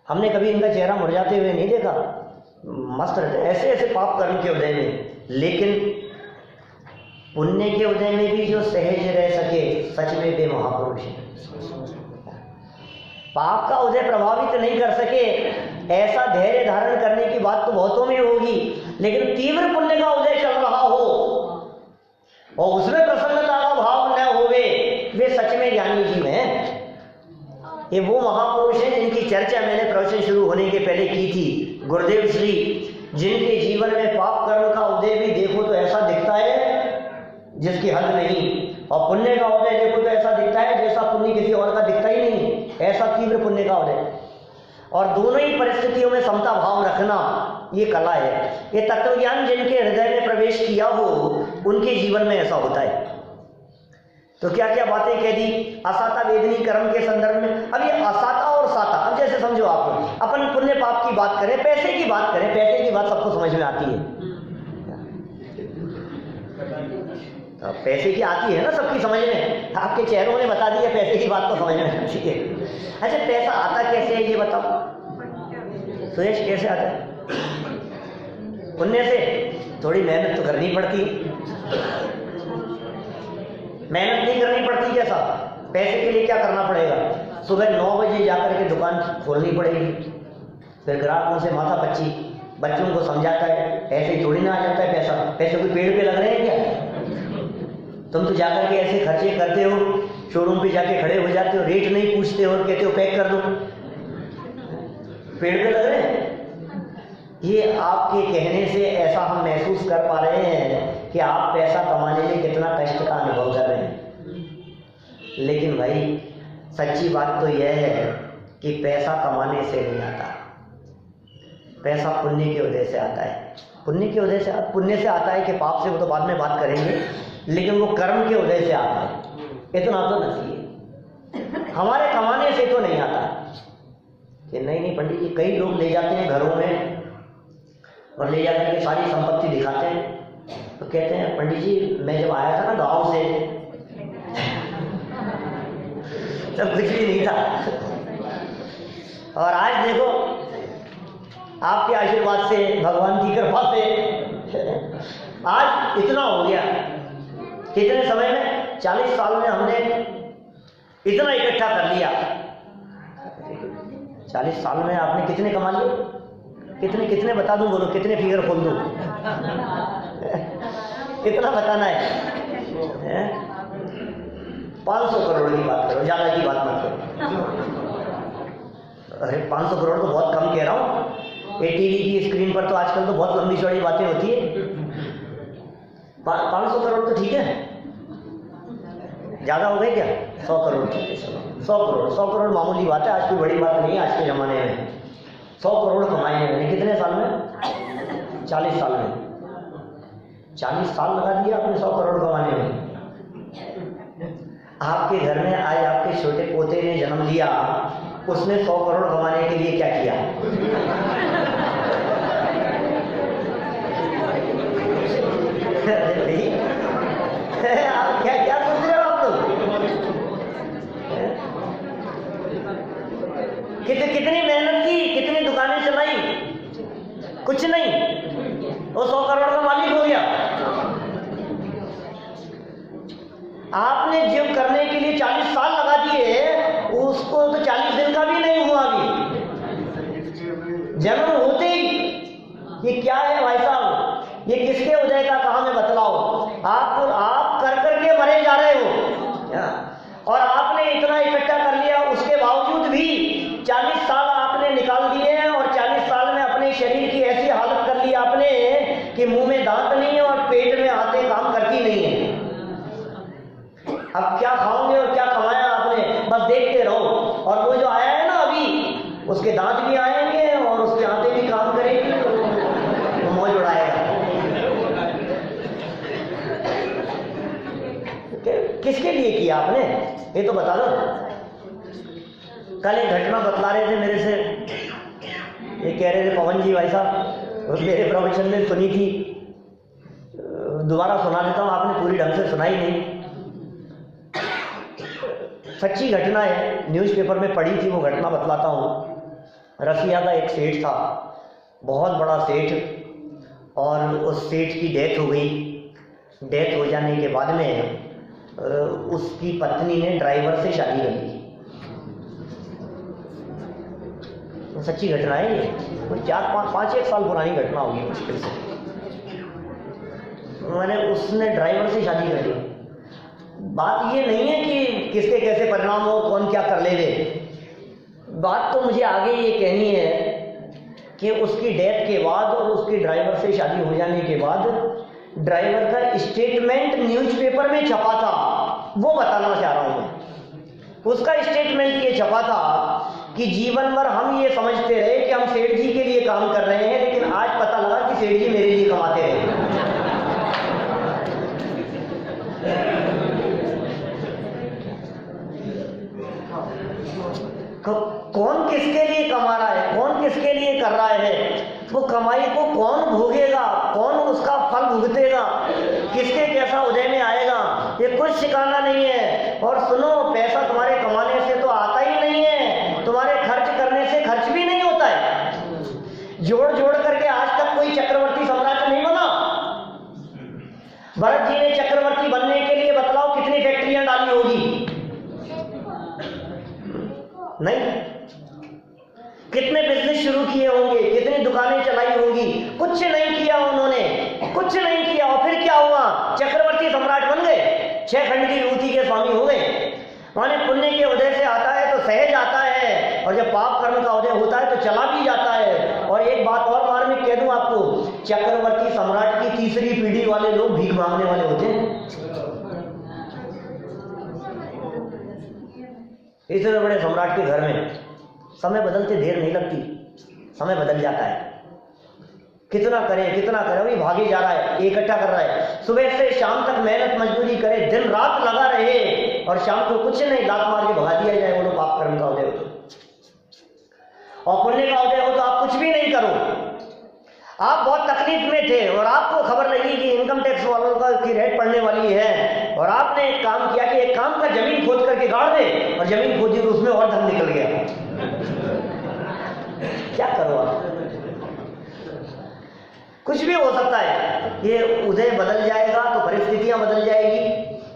हमने कभी इनका चेहरा मुरझाते हुए नहीं देखा, मस्त रहते ऐसे ऐसे पाप कर्म के उदय में। लेकिन पुण्य के उदय में भी जो सहज रह सके सच में वे महापुरुष हैं। पाप का उदय प्रभावित नहीं कर सके, ऐसा धैर्य धारण करने की बात तो बहुतों में होगी, लेकिन तीव्र पुण्य का उदय चल रहा हो और उसमें प्रसन्नता का भाव न होवे, वे सच में ज्ञानी जीव हैं। ये वो महापुरुष हैं जिनकी चर्चा मैंने प्रवचन शुरू होने के पहले की थी, गुरुदेव श्री, जिनके जीवन में पाप कर्म का उदय भी देखो तो ऐसा दिखता है जिसकी हद नहीं, और पुण्य का उदय देखो तो ऐसा दिखता है जैसा पुण्य किसी और का दिखता ही नहीं, ऐसा तीव्र पुण्य का उदय। और दोनों ही परिस्थितियों में समता भाव रखना ये कला है। ये तत्वज्ञान जिनके हृदय में प्रवेश किया हो उनके जीवन में ऐसा होता है। तो क्या क्या बातें कह दी असाता वेदनी कर्म के संदर्भ में। अब ये असाता और साता, अब जैसे समझो आप अपन पुण्य पाप की बात करें, पैसे की बात करें, पैसे की बात सबको समझ में आती है, तो पैसे की आती है ना सबकी समझ में, आपके चेहरों ने बता दिया पैसे की बात तो समझ में आती है। अच्छा पैसा आता कैसे है ये बताओ सुरेश, कैसे आता है? पुण्य से। थोड़ी मेहनत तो करनी पड़ती है, मेहनत नहीं करनी पड़ती क्या साहब? पैसे के लिए क्या करना पड़ेगा? सुबह 9 बजे जाकर के दुकान खोलनी पड़ेगी, फिर ग्राहकों से माथा पच्ची, बच्चों को समझाता है, ऐसे ही थोड़ी ना आ जाता है पैसा। पैसे कोई पेड़ पे लग रहे हैं क्या? तुम तो जाकर के ऐसे खर्चे करते हो, शोरूम पे जाके खड़े हो जाते हो, रेट नहीं पूछते हो और कहते हो पैक कर दो, पेड़ पे लग रहे हैं। ये आपके कहने से ऐसा हम महसूस कर पा रहे हैं कि आप पैसा कमाने में कितना कष्ट का अनुभव कर रहे हैं। लेकिन भाई सच्ची बात तो यह है कि पैसा कमाने से नहीं आता, पैसा पुण्य के उदय से आता है। पुण्य के उदय से, पुण्य से आता है कि पाप से, वो तो बाद में बात करेंगे, लेकिन वो कर्म के उदय से आता है। इतना तो नसीब, हमारे कमाने से तो नहीं आता कि नहीं पंडित जी, कई लोग ले जाते हैं घरों में और ले जाकर के सारी संपत्ति दिखाते हैं, तो कहते हैं पंडित जी मैं जब आया था ना गांव से तब कुछ भी नहीं था, और आज देखो आपके आशीर्वाद से, भगवान की कृपा से आज इतना हो गया। कितने समय में? 40 साल में हमने इतना इकट्ठा कर लिया। 40 साल में आपने कितने कमा लिए? कितने कितने बता दूं, बोलो कितने फिगर खोल दूं? कितना बताना है? 500 करोड़ की बात करो, ज्यादा की बात मत करो। अरे 500 करोड़ तो बहुत कम कह रहा हूँ। ये टीवी की स्क्रीन पर तो आजकल तो बहुत लंबी चौड़ी बातें होती है। 500 करोड़ तो ठीक है, ज्यादा हो गए क्या? 100 करोड़, 100 करोड़ मामूली बात है, आज कोई बड़ी बात नहीं है आज के ज़माने में। 100 करोड़ कमाए हैं कितने साल में? 40 साल में। 40 साल लगा दिया आपने 100 करोड़ कमाने में। आपके घर में आए आपके छोटे पोते ने जन्म लिया, उसने 100 करोड़ कमाने के लिए क्या किया? आप क्या क्या सोच रहे हो आप लोग? कितनी मेहनत की, कितनी दुकानें चलाई, कुछ नहीं, वो 100 करोड़ का मालिक हो गया। आपने जो करने के लिए 40 साल लगा दिए, उसको तो 40 दिन का भी नहीं हुआ अभी। जन्म होते ही ये क्या है भाई साहब, ये किसके उदय का कहा मैं बतलाओ? आप कर करके मरे जा रहे हो, और आपने इतना इकट्ठा कर लिया, उसके बावजूद भी 40 साल आपने निकाल दिए हैं, और 40 साल में अपने शरीर की ऐसी हालत कर ली आपने कि मुंह में दांत नहीं है और पेट में आते काम करती नहीं है। अब क्या खाओगे और क्या कमाया आपने, बस देखते रहो। और वो जो आया है ना अभी, उसके दांत भी आएंगे और उसके आंतें भी काम करेंगी, तो मौज उड़ाएगा। किसके लिए किया आपने, ये तो बता दो। कल एक घटना बतला रहे थे मेरे से, ये कह रहे थे पवन जी भाई साहब, मेरे प्रवचन में सुनी थी, दोबारा सुना देता हूँ, आपने पूरी ढंग से सुनाई नहीं। सच्ची घटना है, न्यूज़पेपर में पढ़ी थी, वो घटना बतलाता हूँ। रसिया का एक सेठ था, बहुत बड़ा सेठ, और उस सेठ की डेथ हो गई। डेथ हो जाने के बाद में उसकी पत्नी ने ड्राइवर से शादी कर ली। सच्ची घटना है ये, कुछ 4-5 साल पुरानी घटना होगी मुश्किल से। मैंने उसने ड्राइवर से शादी कर ली। बात ये नहीं है कि किसके कैसे परिणाम हो, कौन क्या कर ले। बात तो मुझे आगे ये कहनी है कि उसकी डेथ के बाद और उसकी ड्राइवर से शादी हो जाने के बाद ड्राइवर का स्टेटमेंट न्यूज़पेपर में छपा था, वो बताना चाह रहा हूं मैं। उसका स्टेटमेंट ये छपा था कि जीवन भर हम ये समझते रहे कि हम सेठ जी के लिए काम कर रहे हैं, लेकिन आज पता लगा कि सेठ जी मेरे लिए कमाते रहे। कौन किसके लिए कमा रहा है, कौन किसके लिए कर रहा है, वो कमाई को कौन भोगेगा, कौन उसका फल भुगतेगा, किसके कैसा उदय में आएगा, ये कुछ ठिकाना नहीं है। और सुनो, पैसा तुम्हारे कमाने से तो आता ही नहीं है, तुम्हारे खर्च करने से खर्च भी नहीं होता है। जोड़ जोड़ करके आज तक कोई चक्रवर्ती सम्राट नहीं बना। भरत जी ने चक्रवर्ती बनने के लिए बतलाओ कितनी फैक्ट्रियां डाली होगी? नहीं। कितने बिजनेस शुरू किए होंगे, कितनी दुकानें चलाई होंगी? कुछ नहीं किया उन्होंने, कुछ नहीं किया। और फिर क्या हुआ? चक्रवर्ती सम्राट बन गए, 6 खंड की विभूति के स्वामी हो गए। माने पुण्य के उदय से आता है तो सहज आता है, और जब पाप कर्म का उदय होता है तो चला भी जाता है। और एक बात और मार्मिक कह दूं आपको, चक्रवर्ती सम्राट की तीसरी पीढ़ी वाले लोग भीख मांगने वाले होते हैं। इतने बड़े सम्राट के घर में समय बदलते देर नहीं लगती, समय बदल जाता है। कितना करे कितना करे, अभी भागे जा रहा है, इकट्ठा कर रहा है, सुबह से शाम तक मेहनत मजदूरी करे, दिन रात लगा रहे, और शाम को कुछ नहीं, लात मार के भगा दिया जाए। बोलो पाप कर्म का उदय हो तो, और पुण्य का उदय हो तो आप कुछ भी नहीं करो। आप बहुत तकलीफ में थे और आपको खबर लगी कि इनकम टैक्स वालों का की रेट पड़ने वाली है, और आपने एक काम किया कि एक काम का जमीन खोद करके गाड़ दे, और जमीन खोदी तो उसमें और धन निकल गया। क्या करो आप? कुछ भी हो सकता है। ये उदय बदल जाएगा तो परिस्थितियां बदल जाएगी।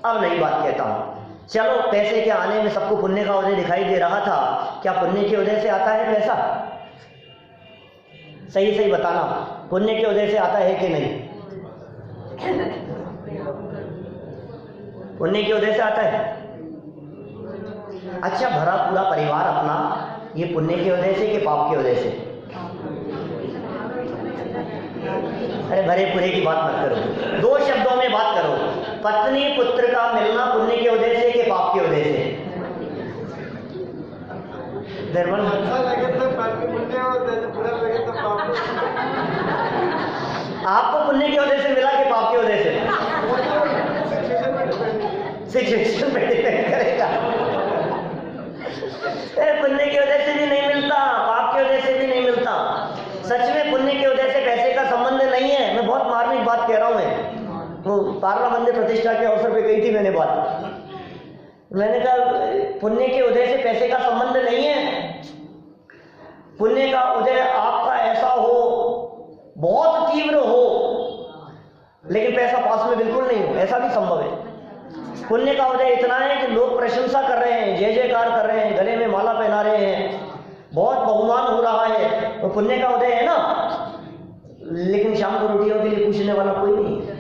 अब नई बात कहता हूं, चलो पैसे के आने में सबको पुण्य का उदय दिखाई दे रहा था, क्या पुण्य के उदय से आता है पैसा? सही सही बताना, पुण्य के उदय से आता है कि नहीं? पुण्य के उदय से आता है। अच्छा, भरा पूरा परिवार अपना ये पुण्य के वजह से कि पाप के वजह से? अरे भरे पूरे की बात मत करो, दो शब्दों में बात करो, पत्नी पुत्र का मिलना पुण्य के वजह से कि पाप के वजह से? आपको पुण्य की वजह से मिला कि पाप की वजह से? सिचुएशन पे डिपेंड करेगा। पुण्य की वजह से भी नहीं मिलता, पाप की वजह से भी नहीं मिलता। सच में पुण्य की वजह से पैसे का संबंध नहीं है। मैं बहुत मार्मिक बात कह रहा हूँ। मैं वो पार्ला मंदिर प्रतिष्ठा के अवसर पे कही थी मैंने बात। मैंने कहा पुण्य के उदय से पैसे का संबंध नहीं है। पुण्य का उदय आपका ऐसा हो, बहुत तीव्र हो, लेकिन पैसा पास में बिल्कुल नहीं हो, ऐसा भी संभव है। पुण्य का उदय इतना है कि लोग प्रशंसा कर रहे हैं, जय जयकार कर रहे हैं, गले में माला पहना रहे हैं, बहुत बहुमान हो रहा है, तो पुण्य का उदय है ना। लेकिन शाम को रोटियों के लिए पूछने वाला कोई नहीं है।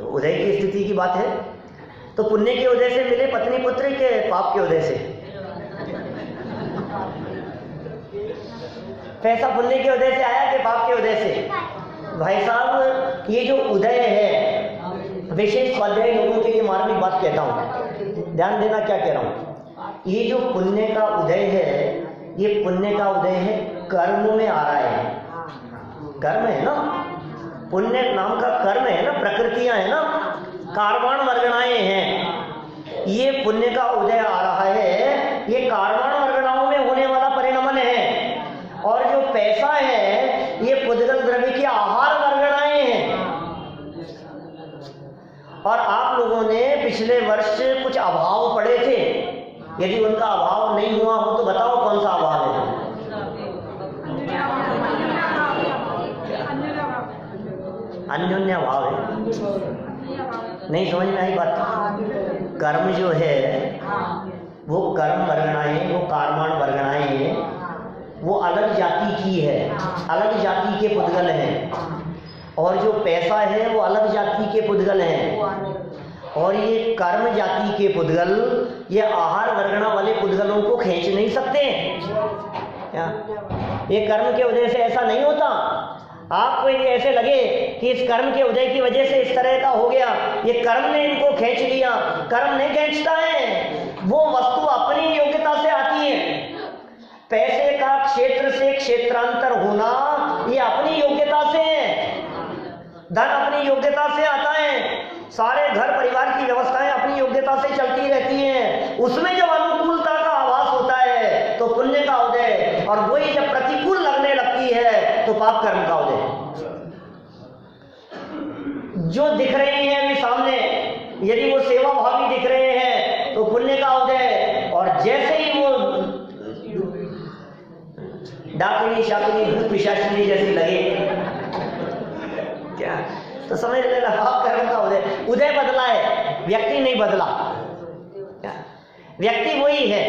उदय की स्थिति की बात है। तो पुण्य के उदय से मिले पत्नी पुत्र के पाप के उदय से? पैसा पुण्य के उदय से आया कि पाप के उदय से? भाई साहब, ये जो उदय है, विशेष स्वाध्यायी लोगों के लिए मार्मिक बात कहता हूँ, ध्यान देना क्या कह रहा हूँ। ये जो पुण्य का उदय है, ये पुण्य का उदय है कर्म में आ रहा है। कर्म है ना, पुण्य नाम का कर्म है ना, प्रकृतियां है ना, कार्बन वर्गणाएं हैं। ये पुण्य का उदय आ रहा है, ये कार्बन वर्गणाओं में होने वाला परिणमन है। और जो पैसा है, ये पुद्गल द्रव्य की आहार वर्गणाएं हैं। और आप लोगों ने पिछले वर्ष कुछ अभाव पड़े थे, यदि उनका अभाव नहीं हुआ हो तो बताओ कौन सा अभाव है? अन्योन्य भाव है। नहीं समझ में आई बात? कर्म जो है वो कर्म वर्गणाएं, वो कार्बन वर्गणाएं, वो अलग जाति की है, अलग जाति के पुद्गल हैं। और जो पैसा है वो अलग जाति के पुद्गल हैं। और ये कर्म जाति के पुद्गल ये आहार वर्गणा वाले पुद्गलों को खींच नहीं सकते। क्या ये कर्म के वजह से ऐसा नहीं होता? आपको ये ऐसे लगे कि इस कर्म के उदय की वजह से इस तरह का हो गया, ये कर्म ने इनको खींच लिया। कर्म नहीं खींचता है, वो वस्तु अपनी योग्यता से आती है। पैसे का क्षेत्र से क्षेत्रांतर होना ये अपनी योग्यता से है। धन अपनी योग्यता से आता है। सारे घर परिवार की व्यवस्थाएं अपनी योग्यता से चलती रहती हैं। उसमें जब अनुकूलता का आभास होता है तो पुण्य का उदय, और वही जब प्रतिकूल लगने लगती है तो पाप कर्म का उदय। जो दिख रही है अभी सामने, यदि वो सेवा भावी दिख रहे हैं तो पुण्य का उदय। और जैसे ही वो डाकिनी शाकिनी भूत पिशाचिनी जैसी लगे, क्या तो समझ लेना पाप कर्म का उदय। उदय बदला है, व्यक्ति नहीं बदला। व्यक्ति वही है,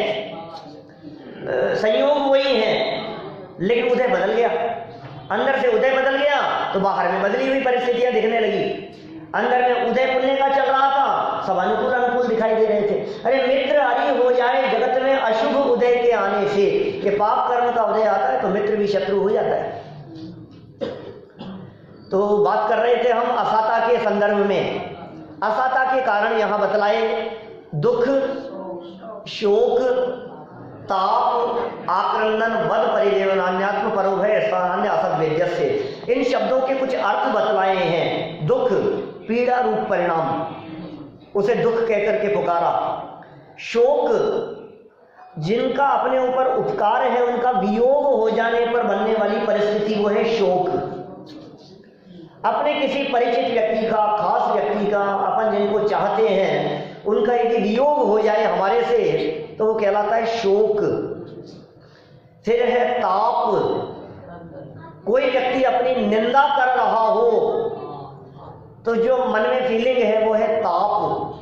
संयोग वही है, लेकिन उदय बदल गया। अंदर से उदय बदल गया तो बाहर में बदली हुई परिस्थितियां दिखने लगी। अंदर में उदय पुण्य का चल रहा था, सब अनुकूल अनुकूल दिखाई दे रहे थे। अरे मित्र हरि हो जाए जगत में अशुभ उदय के आने से, कि पाप कर्म का उदय आता है तो मित्र भी शत्रु हो जाता है। तो बात कर रहे थे हम असाता के संदर्भ में। असाता के कारण यहां बतलाए, दुख, शोक, ताप, आक्रंदन, वध, परिदेवनान्यात्म, परोभय, स्थानान्य, असद वेद्यस्य। इन शब्दों के कुछ अर्थ बतलाए हैं। दुख पीड़ा रूप परिणाम, उसे दुख कहकर के पुकारा। शोक, जिनका अपने ऊपर उपकार है उनका वियोग हो जाने पर बनने वाली परिस्थिति, वो है शोक। अपने किसी परिचित व्यक्ति का, खास व्यक्ति का, अपन जिनको चाहते हैं उनका यदि वियोग हो जाए हमारे से तो वो कहलाता है शोक। फिर है ताप, कोई व्यक्ति अपनी निंदा कर रहा हो तो जो मन में फीलिंग है वो है ताप,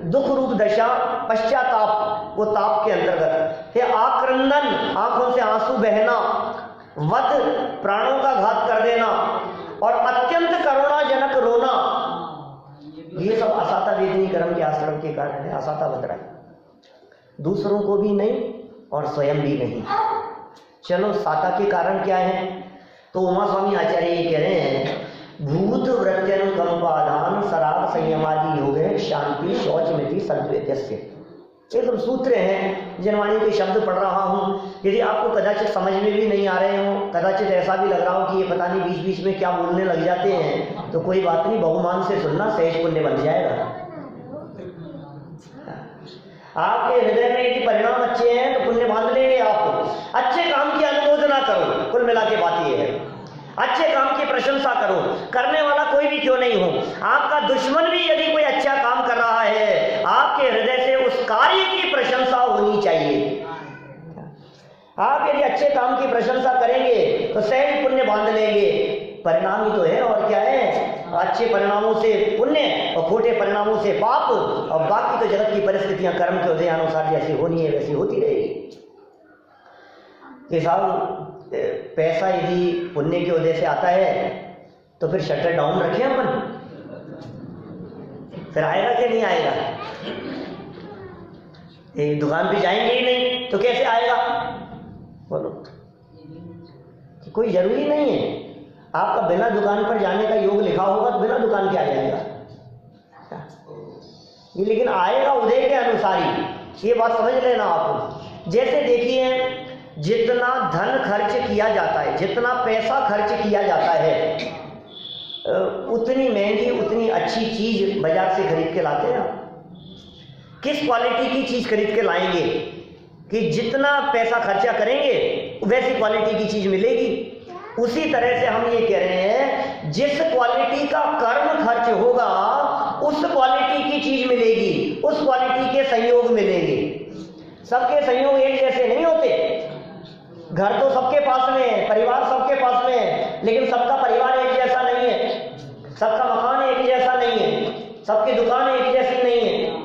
दुख रूप दशा, पश्चाताप, वो ताप के अंतर्गत है। आक्रंदन, आंखों से आंसू बहना, वध, प्राणों का घात कर देना, और अत्यंत करुणाजनक रोना, ये सब असाता वेदनी कर्म के आश्रम के कारण है। असाता बत रहा है, दूसरों को भी नहीं और स्वयं भी नहीं। चलो साता के कारण क्या है? तो उमा स्वामी आचार्य ये कह रहे हैं, भूत वृत्यनुकंपादान शराब संयमादि योग है, शांति शौच मिति सद्वेद्यस्य। ये सब सूत्र हैं, जनवाणी के शब्द पढ़ रहा हूँ। यदि आपको कदाचित समझ में भी नहीं आ रहे हो, कदाचित ऐसा भी लग रहा हो कि ये पता नहीं बीच बीच में क्या बोलने लग जाते हैं, तो कोई बात नहीं, बहुमान से सुनना, सहज पुण्य बन जाएगा। आपके हृदय में यदि परिणाम अच्छे हैं तो पुण्य बांध लेंगे आप। अच्छे काम की अनुमोदना करो, कुल मिला के बात ये है, अच्छे काम की प्रशंसा करो, करने वाला कोई भी क्यों नहीं हो। आपका दुश्मन भी यदि कोई अच्छा काम कर रहा है, आपके हृदय से उस कार्य की प्रशंसा होनी चाहिए। आप यदि अच्छे काम की प्रशंसा करेंगे तो सहज पुण्य बांध लेंगे। परिणाम ही तो है, और क्या है? अच्छे परिणामों से पुण्य और खोटे परिणामों से पाप, और बाकी तो जगत की परिस्थितियां कर्म के उदय अनुसार जैसी होनी है वैसी होती रहेगी। ये साहब पैसा यदि पुण्य के उदय से आता है तो फिर शटर डाउन रखें अपन, फिर आएगा कि नहीं आएगा? ये दुकान पे जाएंगे ही नहीं तो कैसे आएगा? बोलो, कोई जरूरी नहीं है। आपका बिना दुकान पर जाने का योग लिखा होगा तो बिना दुकान के आ जाएगा ये, लेकिन आएगा उदय के अनुसार ही। ये बात समझ लेना आप। जैसे देखिए, जितना धन खर्च किया जाता है, जितना पैसा खर्च किया जाता है, उतनी महंगी, उतनी अच्छी चीज बाजार से खरीद के लाते हैं। किस क्वालिटी की चीज खरीद के लाएंगे कि जितना पैसा खर्चा करेंगे वैसी क्वालिटी की चीज मिलेगी। उसी तरह से हम ये कह रहे हैं, जिस क्वालिटी का कर्म खर्च होगा उस क्वालिटी की चीज मिलेगी, उस क्वालिटी के संयोग मिलेंगे। सबके संयोग एक जैसे नहीं होते। घर तो सबके पास में है, परिवार सबके पास में है, लेकिन सबका परिवार एक जैसा नहीं है, सबका मकान एक जैसा नहीं है, सबकी दुकान एक जैसी नहीं है।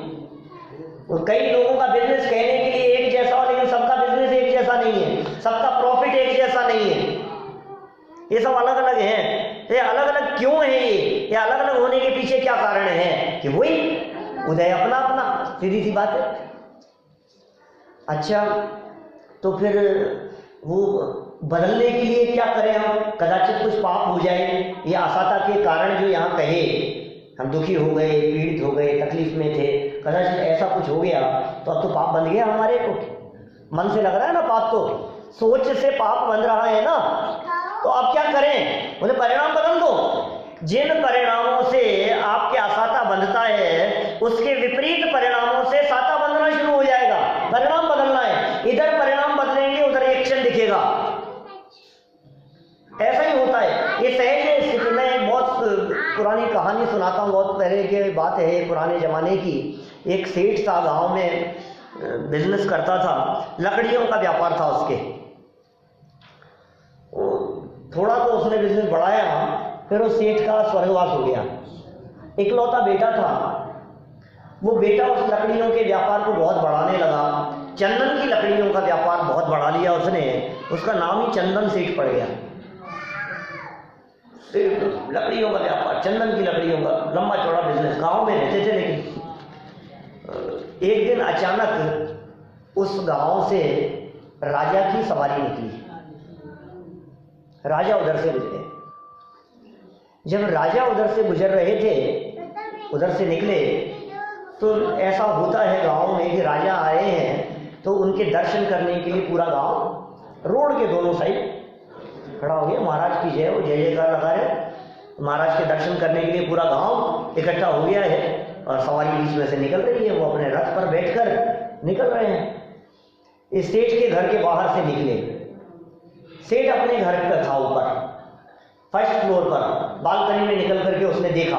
और कई लोगों का बिजनेस कहने के लिए एक जैसा हो, लेकिन सबका बिजनेस एक जैसा नहीं है, सबका प्रॉफिट एक जैसा नहीं है। ये सब अलग अलग हैं। ये अलग अलग क्यों है? ये अलग अलग होने के पीछे क्या कारण है? कि वही उदय अपना अपना, सीधी सी बात है। अच्छा, तो फिर वो बदलने के लिए क्या करें हम? कदाचित कुछ पाप हो जाए, ये असाता के कारण जो यहाँ कहे, हम दुखी हो गए, पीड़ित हो गए, तकलीफ में थे, कदाचित ऐसा कुछ हो गया तो अब तो पाप बन गया हमारे को। मन से लग रहा है ना पाप, तो सोच से पाप बन रहा है ना, तो अब क्या करें? बोले परिणाम बदल दो। जिन परिणामों से आपके असाता बंधता है, उसके विपरीत परिणामों से साता बंधना शुरू हो जाएगा। परिणाम बदलना है, इधर परिणाम बदलेंगे उधर एक्शन दिखेगा। ऐसा ही होता है। ये सहज स्थिति में एक बहुत पुरानी कहानी सुनाता हूँ, बहुत पहले की बात है, पुराने जमाने की। एक सेठ था, गांव में बिजनेस करता था, लकड़ियों का व्यापार था उसके। थोड़ा तो उसने बिजनेस बढ़ाया, फिर उस सेठ का स्वर्गवास हो गया। इकलौता बेटा था, वो बेटा उस लकड़ियों के व्यापार को बहुत बढ़ाने लगा। चंदन की लकड़ियों का व्यापार बहुत बढ़ा लिया उसने, उसका नाम ही चंदन सेठ पड़ गया। लकड़ियों का व्यापार, चंदन की लकड़ियों का लंबा चौड़ा बिजनेस, गांव में रहते थे। लेकिन एक दिन अचानक उस गांव से राजा की सवारी निकली। राजा उधर से गुजरे। जब राजा उधर से गुजर रहे थे, उधर से निकले, तो ऐसा होता है गांव में कि राजा आए हैं तो उनके दर्शन करने के लिए पूरा गांव रोड के दोनों साइड खड़ा हो गया। महाराज की जय हो, जय जयकार लगा है। महाराज के दर्शन करने के लिए पूरा गांव इकट्ठा हो गया है और सवारी बीच में से निकल रही है। वो अपने रथ पर बैठकर निकल रहे हैं। इस सेठ के घर के बाहर से निकले। सेठ अपने घर पर था, ऊपर फर्स्ट फ्लोर पर, बालकनी में निकल करके उसने देखा।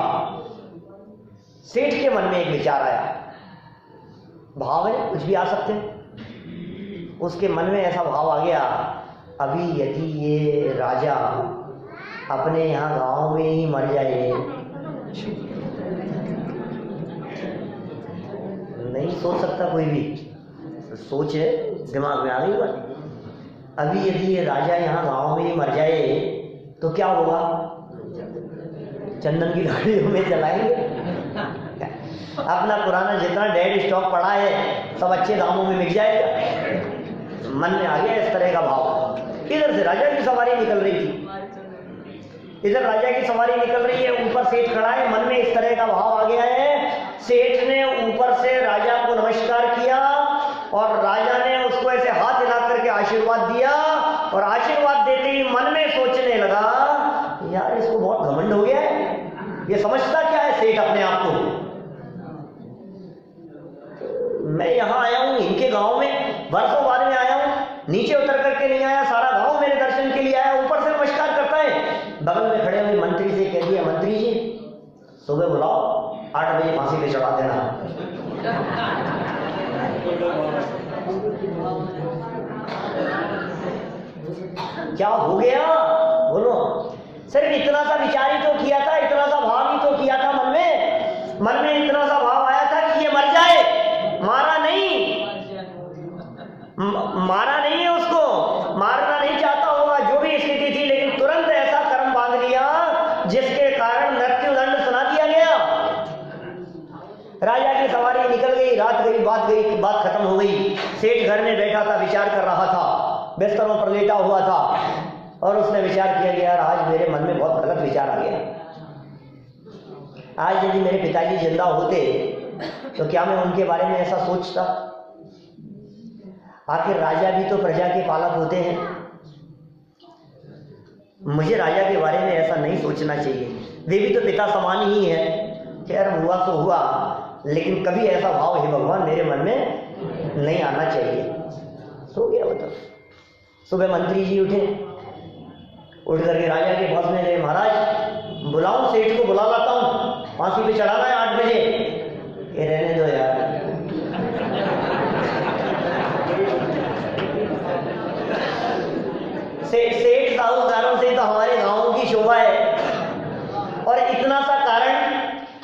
सेठ के मन में एक विचार आया, भाव है, कुछ भी आ सकते हैं। उसके मन में ऐसा भाव आ गया, अभी यदि ये राजा अपने यहाँ गांव में ही मर जाए, नहीं सोच सकता कोई भी। सोच है, दिमाग में आ गई बात। अभी यदि ये राजा यहाँ गांव में ही मर जाए तो क्या होगा? चंदन की गाड़ियों में जलाएंगे। अपना पुराना जितना डेड स्टॉक पड़ा है सब अच्छे दामों में मिल जाएगा। मन में आ गया इस तरह का भाव। इधर से राजा की सवारी निकल रही थी, इधर राजा की सवारी निकल रही है, ऊपर सेठ खड़ा है, मन में इस तरह का भाव आ गया है। सेठ ने ऊपर से राजा को नमस्कार किया और राजा ने उसको ऐसे हाथ हिला करके आशीर्वाद दिया, और आशीर्वाद देते ही मन में सोचने लगा, यार इसको बहुत घमंड हो गया है, ये समझता क्या है सेठ अपने आप को। मैं यहाँ आया हूँ इनके गांव में, वर्षों बाद में आया हूँ, नीचे उतर करके नहीं आया, सारा गांव मेरे दर्शन के लिए आया, ऊपर से नमस्कार करता है। बगल में खड़े हुए मंत्री से कह दिया, मंत्री जी सुबह बुलाओ, 8 बजे फांसी पे चढ़ा देना। क्या हो गया बोलो? सिर्फ इतना सा विचार ही तो किया था, इतना सा भाव ही तो किया था मन में इतना सा भाव आया था कि ये मर जाए, मारा नहीं है उसको, मारना नहीं चाहता होगा, जो भी स्थिति थी, लेकिन तुरंत ऐसा कर्म बांध लिया जिसके कारण मृत्युदंड सुना दिया गया। राजा की सवारी निकल गई, रात गई, बात खत्म हो गई। सेठ घर में बैठा था, विचार कर रहा था, बिस्तरों पर लेटा हुआ था, और उसने विचार किया कि यार आज मेरे मन में बहुत गलत विचार आ गया। आज यदि मेरे पिताजी जिंदा होते तो क्या मैं उनके बारे में ऐसा सोचता? आखिर राजा भी तो प्रजा के पालक होते हैं, मुझे राजा के बारे में ऐसा नहीं सोचना चाहिए। वे भी तो पिता समान ही है। खैर हुआ तो हुआ, लेकिन कभी ऐसा भाव हे भगवान मेरे मन में नहीं आना चाहिए। सो गया वो तो। सुबह मंत्री जी उठे, उठ करके राजा के पास में गए, महाराज बुलाऊं, सेठ को बुला लाता हूँ, फांसी पे चढ़ाना है 8 बजे। ये रहने दो यार, सेठ साहूकारों से तो हमारे गांव की शोभा है, और इतना सा कारण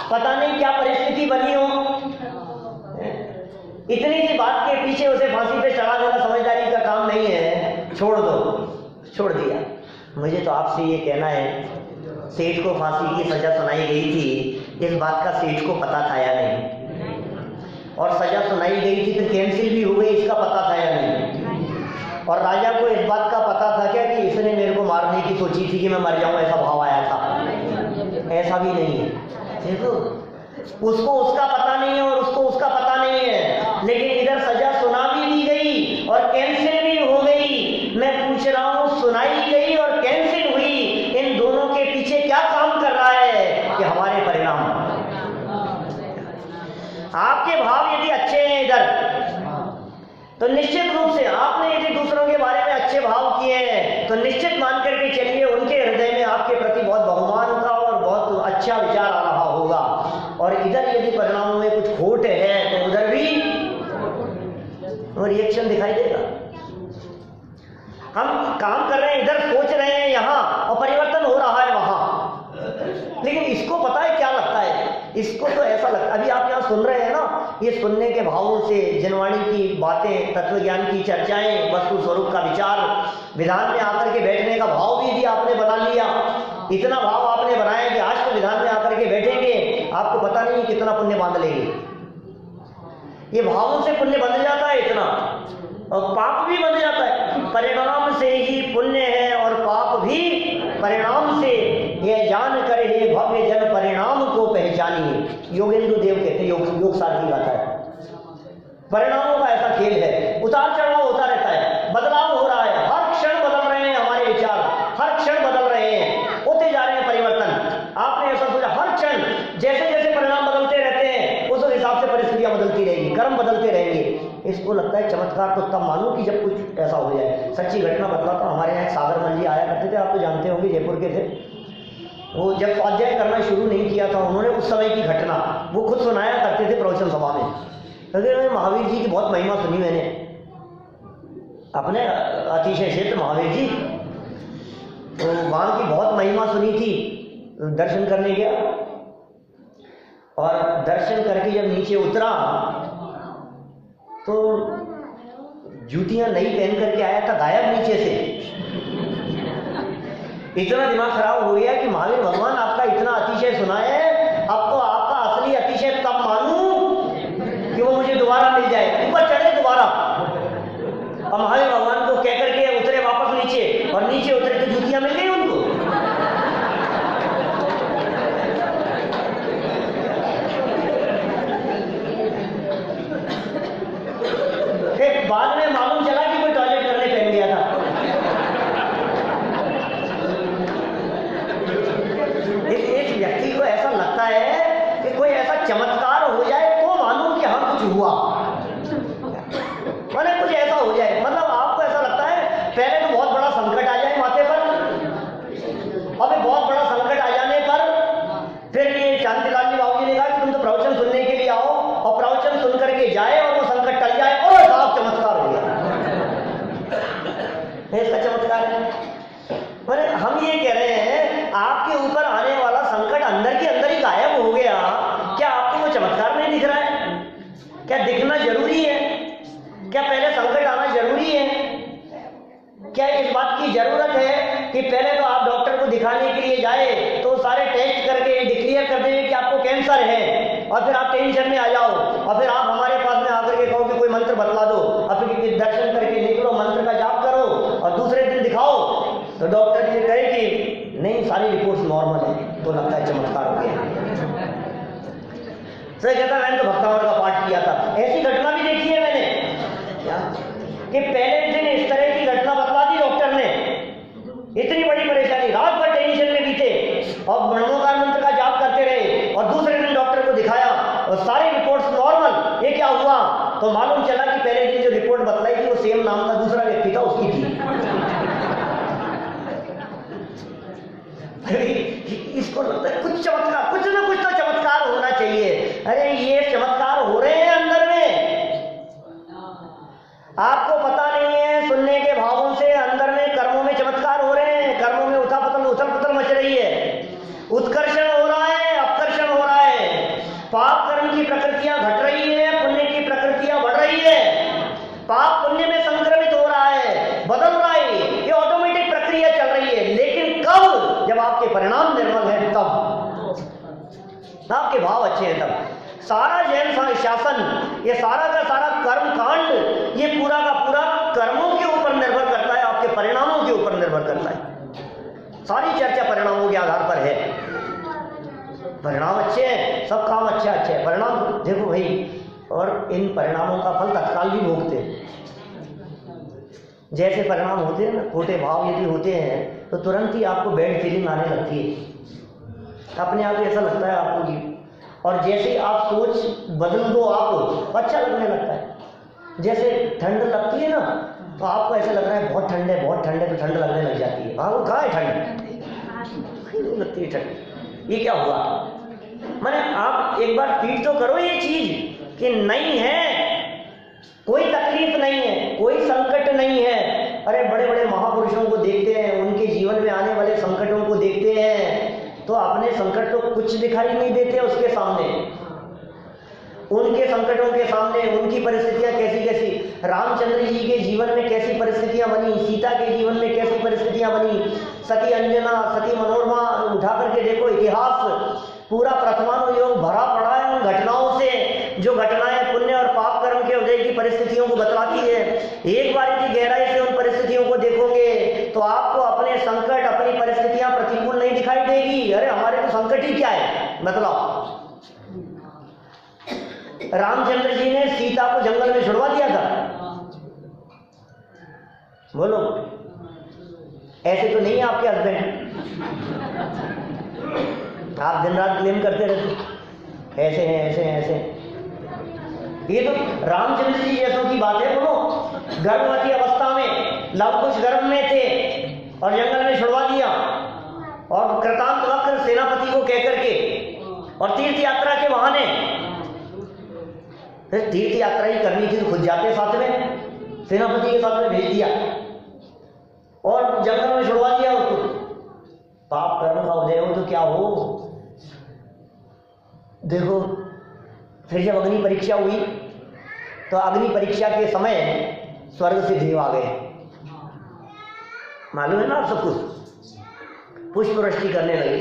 पता नहीं क्या परिस्थिति बनी हो, इतनी सी बात के पीछे उसे फांसी पे चढ़ा देना समझदारी का काम नहीं है। छोड़ दो, छोड़ दिया। मुझे तो आपसे ये कहना है, सेठ को फांसी की सजा सुनाई गई थी, इस बात का सेठ को पता था या नहीं? और सजा सुनाई गई थी फिर कैंसिल भी हो गई, इसका पता था या नहीं? और राजा को इस बात का पता था क्या कि इसने मेरे को मारने की सोची थी कि मैं मर जाऊं, ऐसा भाव आया था? ऐसा भी नहीं है। देखो, उसको उसका पता नहीं है और उसको उसका पता नहीं है, लेकिन इधर सजा सुना भी दी गई और कैंसिल भी हो गई। मैं पूछ रहा हूं, सुनाई गई और कैंसिल हुई, इन दोनों के पीछे क्या काम कर रहा है? कि हमारे परिणाम। आपके भाव यदि अच्छे हैं इधर, तो निश्चित रूप से आपने यदि दूसरों के बारे में अच्छे भाव किए हैं, तो निश्चित मान करके चलिए उनके हृदय में आपके प्रति बहुत बहुमान का और बहुत अच्छा विचार आ रहा होगा। और इधर यदि परिणामों में कुछ खोट है तो उधर भी रिएक्शन दिखाई देगा। हम काम कर रहे हैं इधर, सोच रहे हैं यहाँ, और परिवर्तन हो रहा है वहां, लेकिन इसको पता है क्या लगता है? इसको तो ऐसा लगता, अभी आप यहाँ सुन रहे हैं ना, ये सुनने के भावों से जिनवाणी की बातें, तत्वज्ञान की चर्चाएं, वस्तु स्वरूप का विचार, विधान में आकर के बैठने का भाव भी यदि आपने बना लिया, इतना भाव आपने बनाया कि आज तो विधान में आकर के बैठेंगे, आपको पता नहीं कितना पुण्य बांध लेंगे। ये भावों से पुण्य बंध जाता है इतना, और पाप भी बंध जाता है। परिणाम से ही पुण्य है और पाप भी परिणाम से। ये जान कर हे भव्य जन परिणाम को पहचानिए, योगेंद्र देव कहते, योग सार की गाथा है। परिणामों का ऐसा खेल है, उतार चढ़ाव होता रहता है, बदलाव हो रहा है, हर क्षण बदल रहे हैं हमारे विचार, हर क्षण बदल रहे हैं, होते जा रहे हैं परिवर्तन। आपने ऐसा सोचा, हर क्षण जैसे जैसे परिणाम बदलते रहते हैं उस हिसाब से परिस्थितियां बदलती रहेंगी, कर्म बदलते रहेंगे। इसको लगता है चमत्कार तो तब मानो कि जब कुछ ऐसा हो जाए। सच्ची घटना बताता हूं, हमारे यहाँ सागर मन जी आया करते थे, आप तो जानते होंगे, जयपुर के थे। वो जब स्वाध्याय करना शुरू नहीं किया था उन्होंने, उस समय की घटना वो खुद सुनाया करते थे प्रवचन सभा में। क्योंकि महावीर जी की बहुत महिमा सुनी मैंने, अपने अतिशय क्षेत्र महावीर जी। तो वहाँ की बहुत महिमा सुनी थी, दर्शन करने गया और दर्शन करके जब नीचे उतरा तो जूतियां नई पहन करके आया था, गायब नीचे से। इतना दिमाग खराब हो गया कि महावीर भगवान आपका इतना अतिशय सुना है, अब तो आपका असली अतिशय तब मानूं कि वो मुझे दोबारा मिल जाए, ऊपर चढ़े दोबारा। और महावीर भगवान को कह करके उतरे वापस नीचे, और नीचे उतरे तो जूतियां मिल गई उनको। फिर बाद में मालूम चला कि कोई टॉयलेट करने पहन गया था। इस व्यक्ति को ऐसा लगता है कि कोई ऐसा चमत्कार हो जाए तो मालूम कि हाँ कुछ हुआ, माने कुछ ऐसा हो जाए। मतलब आपको ऐसा लगता है पहले तो बहुत बड़ा संकट आ जाए माथे पर, और फिर बहुत बड़ा संकट आ जाने पर फिर ये शांतिलाल जी बाबू जी ने कहा कि तुम तो प्रवचन सुनने के लिए आओ, और प्रवचन सुन करके जाए और वो संकट टल जाए, और साहब चमत्कार हो गया। इसका चमत्कार है। पर हम ये कह रहे हैं आपके ऊपर आने वाला संकट अंदर के अंदर ही गायब हो गया, क्या आपको वो चमत्कार नहीं दिख रहा है? क्या दिखना जरूरी है? क्या पहले संकट आना जरूरी है? क्या इस बात की जरूरत है कि पहले तो आप डॉक्टर को दिखाने के लिए जाए तो सारे टेस्ट करके डिक्लेयर कर दें कि आपको कैंसर है, और फिर आप टेंशन में आ जाओ, और फिर आप हमारे पास में आकर के कहो कि कोई मंत्र बतला दो, और फिर दर्शन करके निकलो, मंत्र का जाप करो, और दूसरे दिन दिखाओ तो डॉक्टर ये कहे कि नहीं सारी रिपोर्ट्स नॉर्मल है, तो लगता है चमत्कार हो गया। सर कहता मैंने तो भक्तावल का पाठ किया था। ऐसी घटना भी देखी है मैंने क्या कि पहले दिन इस तरह की घटना बतला दी डॉक्टर ने, इतनी बड़ी परेशानी, रात भर टेंशन में बीते और ब्रह्मोकार मंत्र का जाप करते रहे, और दूसरे दिन डॉक्टर को दिखाया और सारी रिपोर्ट्स नॉर्मल। ये क्या हुआ? तो मालूम चला कि पहले दिन जो रिपोर्ट बतलाई थी वो सेम नाम का दूसरा व्यक्ति था, उसकी थी। इसको लगता है कुछ चमत्कार, कुछ ना कुछ तो चमत्कार होना चाहिए। अरे ये चमत्कार हो रहे हैं अंदर में, आपको पता नहीं है। सुनने के भावों से अंदर में कर्मों में चमत्कार हो रहे हैं, कर्मों में उथल पुथल मच रही है, उत्कर्षण हो रहा है, अपकर्षण हो रहा है, पाप कर्म की प्रकृतियां घट रही है, पुण्य की प्रकृतियां बढ़ रही है, पाप पुण्य में संक्रमित हो रहा है, बदल रहा है, ये ऑटोमेटिक प्रक्रिया चल रही है। लेकिन कब? जब आपके परिणाम निर्मल है, तब आपके भाव अच्छे हैं, तब सारा जैन शासन, ये सारा का सारा कर्म कांड, ये पूरा का पूरा कर्मों के ऊपर निर्भर करता है, आपके परिणामों के ऊपर निर्भर करता है। सारी चर्चा परिणामों के आधार पर है। परिणाम अच्छे हैं, सब काम अच्छे हैं, परिणाम देखो भाई, और इन परिणामों का फल तत्काल भी भोगते हैं। जैसे परिणाम होते हैं ना, खोटे भाव यदि होते हैं तो तुरंत ही आपको बैड फीलिंग आने लगती है, अपने आप ऐसा लगता है आपको कि, और जैसे आप सोच बदल दो आप, अच्छा लगने लगता है। जैसे ठंड लगती है ना, तो आपको ऐसा लग रहा है बहुत ठंड है, बहुत ठंड है, तो ठंड लगने लग जाती है। हाँ, वो कहाँ है ठंड? लगती है ठंड। ये क्या हुआ? माने आप एक बार फील तो करो ये चीज कि नहीं है, कोई तकलीफ नहीं है, कोई संकट नहीं है। अरे बड़े बड़े महापुरुषों को देखते हैं, उनके जीवन में आने वाले संकटों को देखते हैं, तो अपने संकट तो कुछ दिखाई नहीं देते उसके सामने। उनके संकटों के सामने उनकी परिस्थितियां कैसी कैसी, रामचंद्र जी के जीवन में कैसी परिस्थितियां बनी, सीता के जीवन में कैसी परिस्थितियां बनी, सती अंजना, सती मनोरमा, उठा करके देखो, इतिहास पूरा प्रथमानुयोग भरा पड़ा है उन घटनाओं से, जो घटनाएं पुण्य और पाप कर्म के उदय की परिस्थितियों को बतलाती है। एक बार यदि गहराई से उन परिस्थितियों को देखोगे तो आपको अपने संकट, अपनी परिस्थितियां प्रतिकूल नहीं दिखाई देगी। अरे हमारे तो संकट ही क्या है, मतलब रामचंद्र जी ने सीता को जंगल में छुड़वा दिया था, बोलो ऐसे तो नहीं है आपके हस्बैंड, आप दिन रात क्लेम करते रहते ऐसे हैं ऐसे हैं ऐसे हैं। ये तो रामचंद्र जी जैसों की बात है। बोलो, गर्भवती अवस्था में लवकुश गर्भ में थे और जंगल में छुड़वा दिया, और कृतांत वक्र सेनापति को कह करके, और तीर्थ यात्रा के बहाने, तीर्थ यात्रा ही करनी थी तो खुद जाते साथ में, सेनापति के साथ में भेज दिया और जंगल में छुड़वा दिया उसको। पाप कर्म का उदय हो तो क्या हो। देखो फिर जब अग्नि परीक्षा हुई तो अग्नि परीक्षा के समय स्वर्ग से देव आ गए, मालूम है ना आप सब कुछ। पुष्प वृष्टि करने लगे,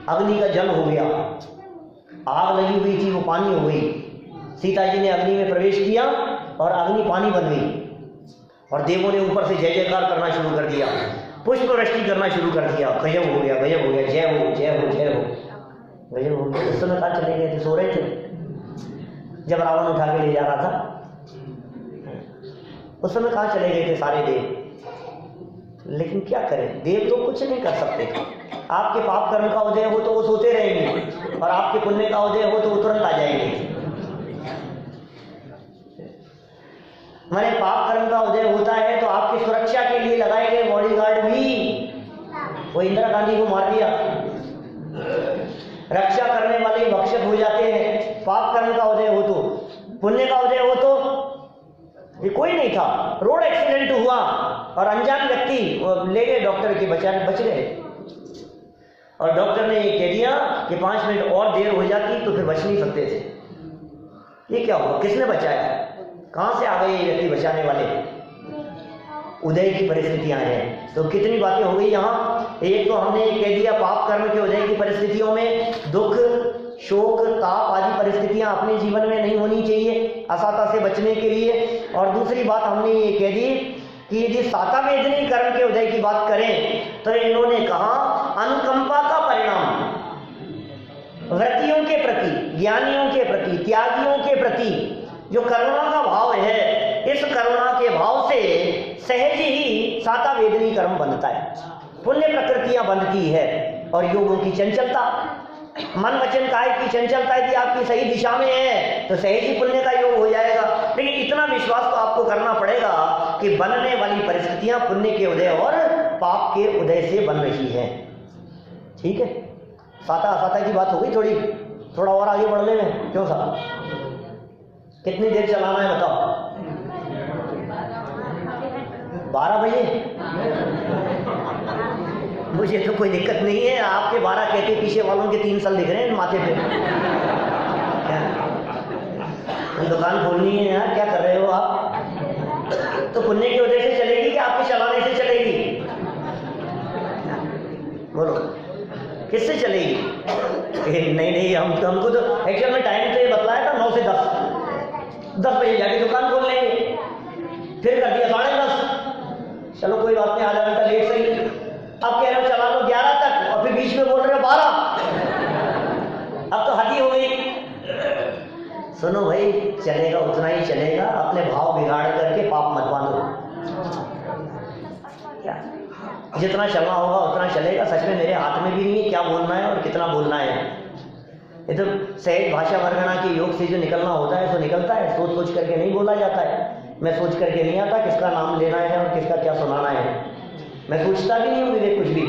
अग्नि का जल हो गया, आग लगी हुई थी वो पानी हो गई। सीता जी ने अग्नि में प्रवेश किया और अग्नि पानी बन गई, और देवों ने ऊपर से जय जयकार करना शुरू कर दिया, पुष्प वृष्टि करना शुरू कर दिया। गजब हो गया, गजब हो गया, जय हो जय हो जय हो, गजब हो गया। उस समय कहाँ चले गए थे, सो रहे थे जब रावण उठा के ले जा रहा था। उस समय कहाँ चले गए थे सारे देव। लेकिन क्या करें, देव तो कुछ नहीं कर सकते। आपके पाप कर्म का उदय हो तो वो सोते रहेंगे, और आपके पुण्य का उदय हो तो वो तुरंत आ जाएंगे। माने पाप कर्म का उदय होता है तो आपकी सुरक्षा के लिए लगाए गए बॉडीगार्ड भी, वो इंदिरा गांधी को मार दिया, रक्षा करने वाले भक्षक हो जाते हैं। पाप कर्म का उदय हो तो, पुण्य का उदय हो तो ये कोई नहीं था। रोड एक्सीडेंट हुआ और अनजान व्यक्ति ले गए डॉक्टर के, बच गए, और डॉक्टर ने ये कह दिया कि 5 मिनट और देर हो जाती तो फिर बच नहीं सकते थे। ये क्या हुआ, किसने बचाया, कहां से आ गए ये व्यक्ति बचाने वाले। उदय की परिस्थितियां हैं। तो कितनी बातें हो गई यहाँ। एक तो हमने कह दिया पाप कर्म के उदय की परिस्थितियों में दुख शोक ताप आदि परिस्थितियां अपने जीवन में नहीं होनी चाहिए असाता से बचने के लिए। और दूसरी बात हमने ये कह दी कि यदि साता वेदनी कर्म के उदय की बात करें तो इन्होंने कहा अनुकंपा का परिणाम व्रतियों के प्रति, ज्ञानियों के प्रति, त्यागियों के प्रति जो करुणा का भाव है, इस करुणा के भाव से सहज ही साता वेदनी कर्म बनता है, पुण्य प्रकृतियां बनती है। और योगों की चंचलता, मन वचन काय की चंचलता यदि आपकी सही दिशा में है तो सहज ही पुण्य का योग हो जाएगा। लेकिन इतना विश्वास तो आपको करना पड़ेगा कि बनने वाली परिस्थितियां पुण्य के उदय और पाप के उदय से बन रही है। ठीक है, साता असाता की बात हो गई, थोड़ा और आगे बढ़ लेंगे। क्यों साहब, कितनी देर चलाना है बताओ। 12 बजे, मुझे तो कोई दिक्कत नहीं है। आपके 12 कहते, पीछे वालों के 3 साल दिख रहे हैं माथे पे। क्या दुकान खोलनी है यार, क्या कर रहे हो आप। तो पुण्य की वजह से चलेगी कि आपके चलाने से चलेगी, बोलो किससे चलेगी। नहीं हमको तो एक्चुअल में टाइम तो ये बतलाया था 9 से 10 बजे जाके दुकान खोल लेंगे, फिर कर दिया 10:30। चलो कोई बात नहीं, आधा घंटा लेट सही। अब कह रहे हो चला लो 11 तक और फिर बीच में बोल रहे हो 12। अब तो हद ही हो गई। सुनो भाई, चलेगा उतना ही चलेगा, अपने भाव बिगाड़ करके पाप मत बांधो। क्या जितना चलना होगा उतना चलेगा। सच में मेरे हाथ में भी नहीं है क्या बोलना है और कितना बोलना है। ये तो सहज भाषा वर्णना के योग से जो निकलना होता है सो निकलता है, सोच सोच करके नहीं बोला जाता है। मैं सोच करके नहीं आता किसका नाम लेना है और किसका क्या सुनाना है। मैं सोचता भी नहीं हूँ विवेक कुछ भी,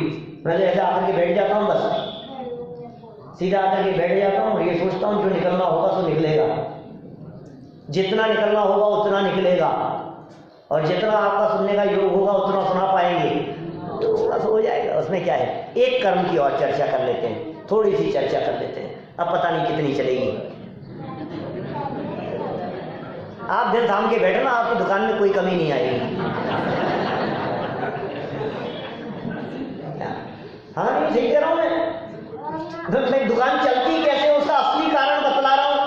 मैं ऐसे आकर के बैठ जाता हूँ, बस सीधा आकर के बैठ जाता हूँ और ये सोचता हूँ जो निकलना होगा सो निकलेगा, जितना निकलना होगा उतना निकलेगा, और जितना आपका सुनने का योग होगा उतना सुना पाएंगे, तो बस हो जाएगा। उसमें क्या है, एक कर्म की और चर्चा कर लेते हैं, थोड़ी सी चर्चा कर लेते हैं। अब पता नहीं कितनी चलेगी। आप दिल थाम के बैठना, आपकी दुकान में कोई कमी नहीं आएगी। हाँ नहीं सही कह रहा हूं मैं दुकान चलती कैसे उसका असली कारण बतला रहा हूं।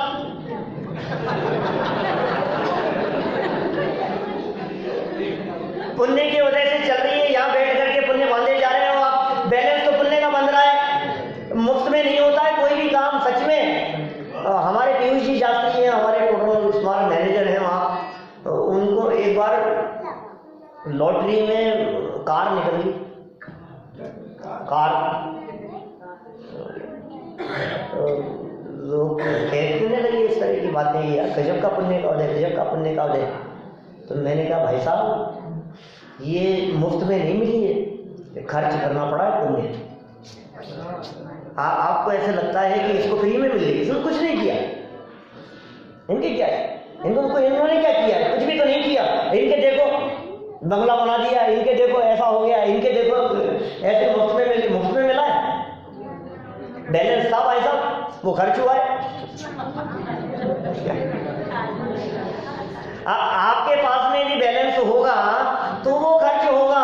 पुण्य की वजह से चल रही है, यहाँ बैठ करके पुण्य बांधे जा रहे हो आप। बैलेंस तो पुण्य का बंध रहा है, मुफ्त में नहीं होता है कोई भी काम। सच में हमारे पीयूष जी शास्त्री हैं, हमारे टोटल स्मार्ट मैनेजर हैं वहाँ, उनको एक बार लॉटरी में कार निकली, कार लोग कहने लगे इस तरह की बातें, गजब का पुण्य का उदय, गजब का पुण्य का उदय। तो मैंने कहा भाई साहब ये मुफ्त में नहीं मिली है, खर्च करना पड़ा है पुण्य। आपको ऐसे लगता है कि इसको फ्री में मिल गई, इसने कुछ नहीं किया। इनके क्या है, इन्होंने क्या किया है, कुछ भी तो नहीं किया। इनके देखो बंगला बना दिया, इनके देखो ऐसा हो गया, इनके देखो ऐसे मुफ्त में मिला है, बैलेंस था भाई साहब, वो खर्च हुआ है। आपके पास में भी बैलेंस होगा तो वो खर्च होगा,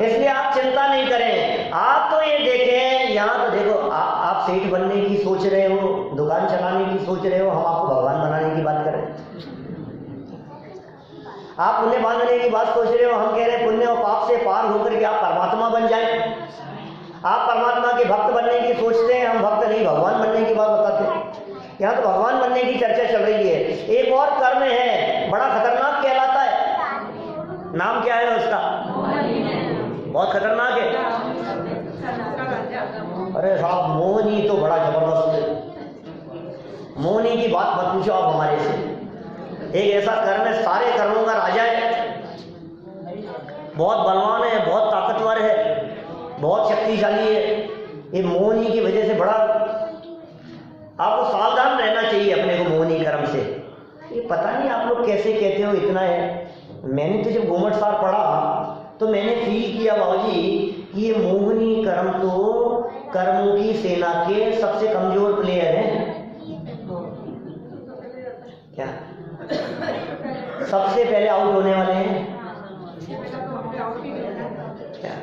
इसलिए आप चिंता नहीं करें। आप तो ये देखें, यहाँ तो देखो आप सेठ बनने की सोच रहे हो, दुकान चलाने की सोच रहे हो, हम आपको भगवान बनाने की बात कर रहे हैं। आप पुण्य बांधने की बात सोच रहे हो, हम कह रहे हैं पुण्य और पाप से पार होकर के आप परमात्मा बन जाए। आप परमात्मा के भक्त बनने की सोचते हैं, हम भक्त नहीं भगवान बनने की बात बताते हैं। यहाँ तो भगवान बनने की चर्चा चल रही है। एक और कर्म है, बड़ा खतरनाक कहलाता है, नाम क्या है उसका? बहुत खतरनाक है। अरे साहब, मोहनी तो बड़ा जबरदस्त है। मोहनी की बात मत पूछो आप हमारे से। एक ऐसा कर्म है, सारे कर्मों का राजा है, बहुत बलवान है, बहुत ताकतवर है, बहुत शक्तिशाली है। ये मोहनी की वजह से बड़ा आपको सावधान रहना चाहिए अपने को मोहनी कर्म से। ये पता नहीं आप लोग कैसे कहते हो इतना है। मैंने तो जब घूमट सार पढ़ा तो मैंने फील किया बाबूजी कि ये मोहनी कर्म तो कर्मों की सेना के सबसे कमजोर प्लेयर हैं। क्या सबसे पहले आउट होने वाले हैं? क्या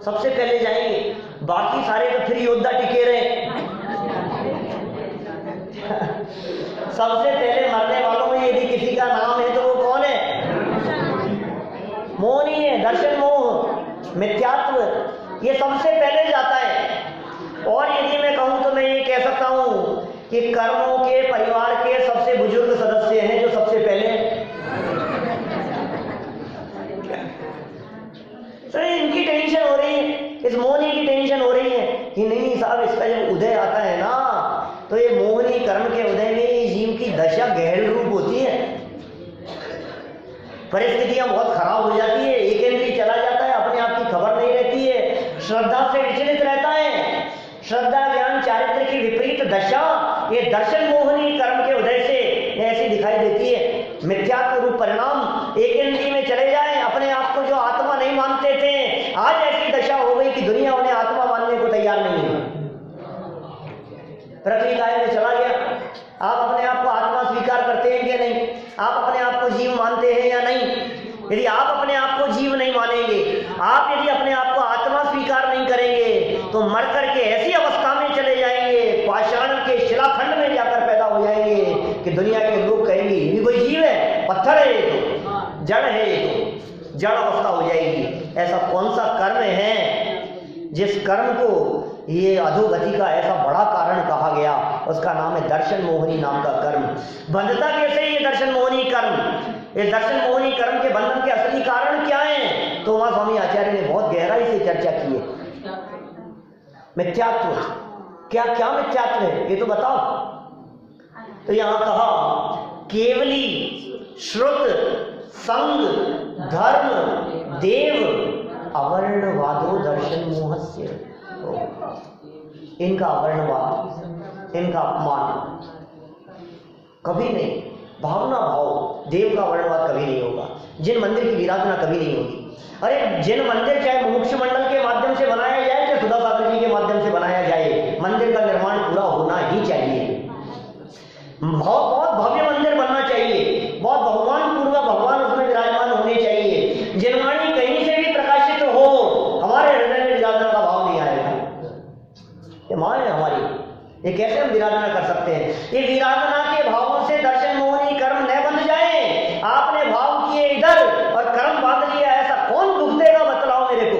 सबसे पहले जाएंगे? बाकी सारे तो फिर योद्धा टिके रहे। सबसे पहले मरने वालों में यदि किसी का नाम है तो वो कौन है? मोह नहीं है, दर्शन मोह, मिथ्यात्व, ये सबसे पहले जाता है। और यदि मैं कहूं तो मैं ये कह सकता हूं कि कर्मों के परिवार के सबसे बुजुर्ग सदस्य हैं जो सबसे पहले। तो इनकी टेंशन हो रही है, इस मोहनी की टेंशन हो रही है कि नहीं साहब, इसका जब उदय आता है ना तो ये मोहनी कर्म के उदय में जीव की दशा गहन रूप होती है, परिस्थितियां बहुत खराब हो जाती है, एक इंद्रिय चला जाता है, अपने आप की खबर नहीं रहती है, श्रद्धा से विचलित रहता है, श्रद्धा ज्ञान चारित्र की विपरीत दशा ये दर्शन मोहनी कर्म के उदय से ऐसी दिखाई देती है। मिथ्यात्व रूप परिणाम एक इंद्रिय में चले जाए, अपने आप को जो आत्मा नहीं मानते थे, आज ऐसी दशा हो गई कि दुनिया उन्हें आत्मा मानने को तैयार नहीं है। पृथ्वी काय में चला गया। आप अपने आप को आत्मा स्वीकार करते हैं या नहीं? आप अपने आप को जीव मानते हैं या नहीं? यदि आप अपने आप को जीव नहीं मानेंगे, आप यदि अपने आप को आत्मा स्वीकार नहीं करेंगे तो मर करके ऐसी अवस्था में चले जाएंगे, पाषाण के शिलाखंड में जाकर पैदा हो जाएंगे कि दुनिया के लोग कहेंगे ये कोई जीव है? पत्थर है, ये तो जड़ है, ये तो जड़ अवस्था हो जाएगी। ऐसा कौन सा कर्म है जिस कर्म को ये अधोगति का ऐसा बड़ा कारण कहा गया? उसका नाम है दर्शन मोहनी नाम का कर्म। बंधता कैसे ये दर्शन मोहनी कर्म? ये दर्शन मोहनी कर्म के बंधन के असली कारण क्या है? तो वहां स्वामी आचार्य ने बहुत गहराई से चर्चा की है। मिथ्यात्व, क्या क्या मिथ्यात्व है ये तो बताओ। तो यहां कहा केवली श्रुत संग धर्म देव अवर्णवादो दर्शन मोहस्य। इनका अवर्णवाद, इनका अपमान कभी नहीं, भावना भाव देव का वर्णवाद कभी नहीं होगा, जिन मंदिर की विराधना कभी नहीं होगी। अरे जिन मंदिर चाहे मुमुक्ष मंडल के माध्यम से बनाया जाए चाहे सुधा सागर जी के माध्यम से बनाया जाए, मंदिर का निर्माण पूरा होना ही चाहिए। बहुत भव्य मंदिर बनना चाहिए, बहुत भगवान पूर्व भगवान उसमें विराजमान होने चाहिए। जिनवाणी कहीं से भी प्रकाशित हो, हमारे हृदय में विराधना का भाव नहीं आएगा। ये मां है हमारी, ये कैसे हम विराधना कर सकते हैं? ये विराधना के भावों से दर्शन मोहनी कर्म न बन जाए। आपने भाव किए इधर और कर्म बांध लिया, ऐसा कौन भुगतेगा बतलाओ मेरे को?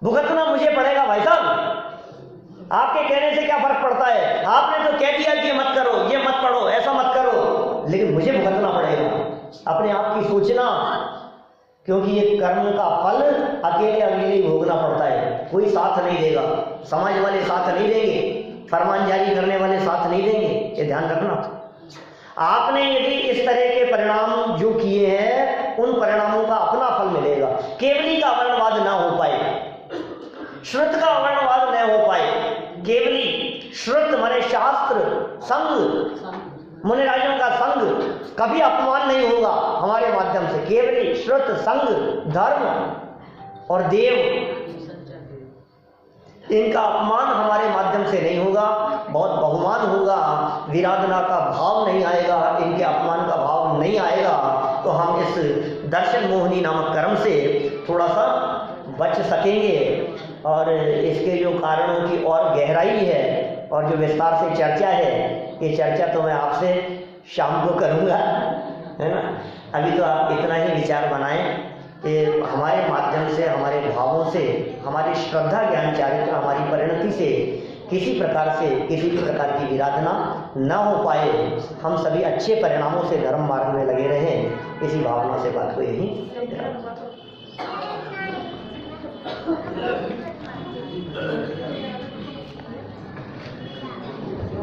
भुगतना मुझे पड़ेगा भाई साहब। आपके कहने से क्या फर्क पड़ता है? आपने तो कह दिया कि मत करो, ये मत पढ़ो, ऐसा मत करो, लेकिन मुझे भुगतना पड़ेगा। अपने आप की सोचना, क्योंकि ये कर्म का फल अकेले ही भोगना पड़ता है, कोई साथ नहीं देगा, समाज वाले साथ नहीं देंगे, फरमान जारी करने वाले साथ नहीं देंगे, ये ध्यान रखना। आपने यदि इस तरह के परिणाम जो किए हैं, उन परिणामों का अपना फल मिलेगा। केवली का वर्णवाद ना हो पाए, श्रुत का वर्णवाद न हो पाए। केवली श्रुत माने शास्त्र, संग, मुनिराजों का संग, कभी अपमान नहीं होगा हमारे माध्यम से। केवली श्रुत संग धर्म और देव, इनका अपमान हमारे माध्यम से नहीं होगा, बहुत बहुमान होगा, विराधना का भाव नहीं आएगा, इनके अपमान का भाव नहीं आएगा, तो हम इस दर्शन मोहिनी नामक कर्म से थोड़ा सा बच सकेंगे। और इसके जो कारणों की और गहराई है और जो विस्तार से चर्चा है, ये चर्चा तो मैं आपसे शाम को करूँगा, है ना। अभी तो आप इतना ही विचार बनाएं कि हमारे माध्यम से, हमारे भावों से, हमारी श्रद्धा ज्ञान चारित्र, हमारी परिणति से किसी प्रकार से किसी भी प्रकार की विराधना न हो पाए, हम सभी अच्छे परिणामों से धर्म मार्ग में लगे रहें, इसी भावना से बात को यही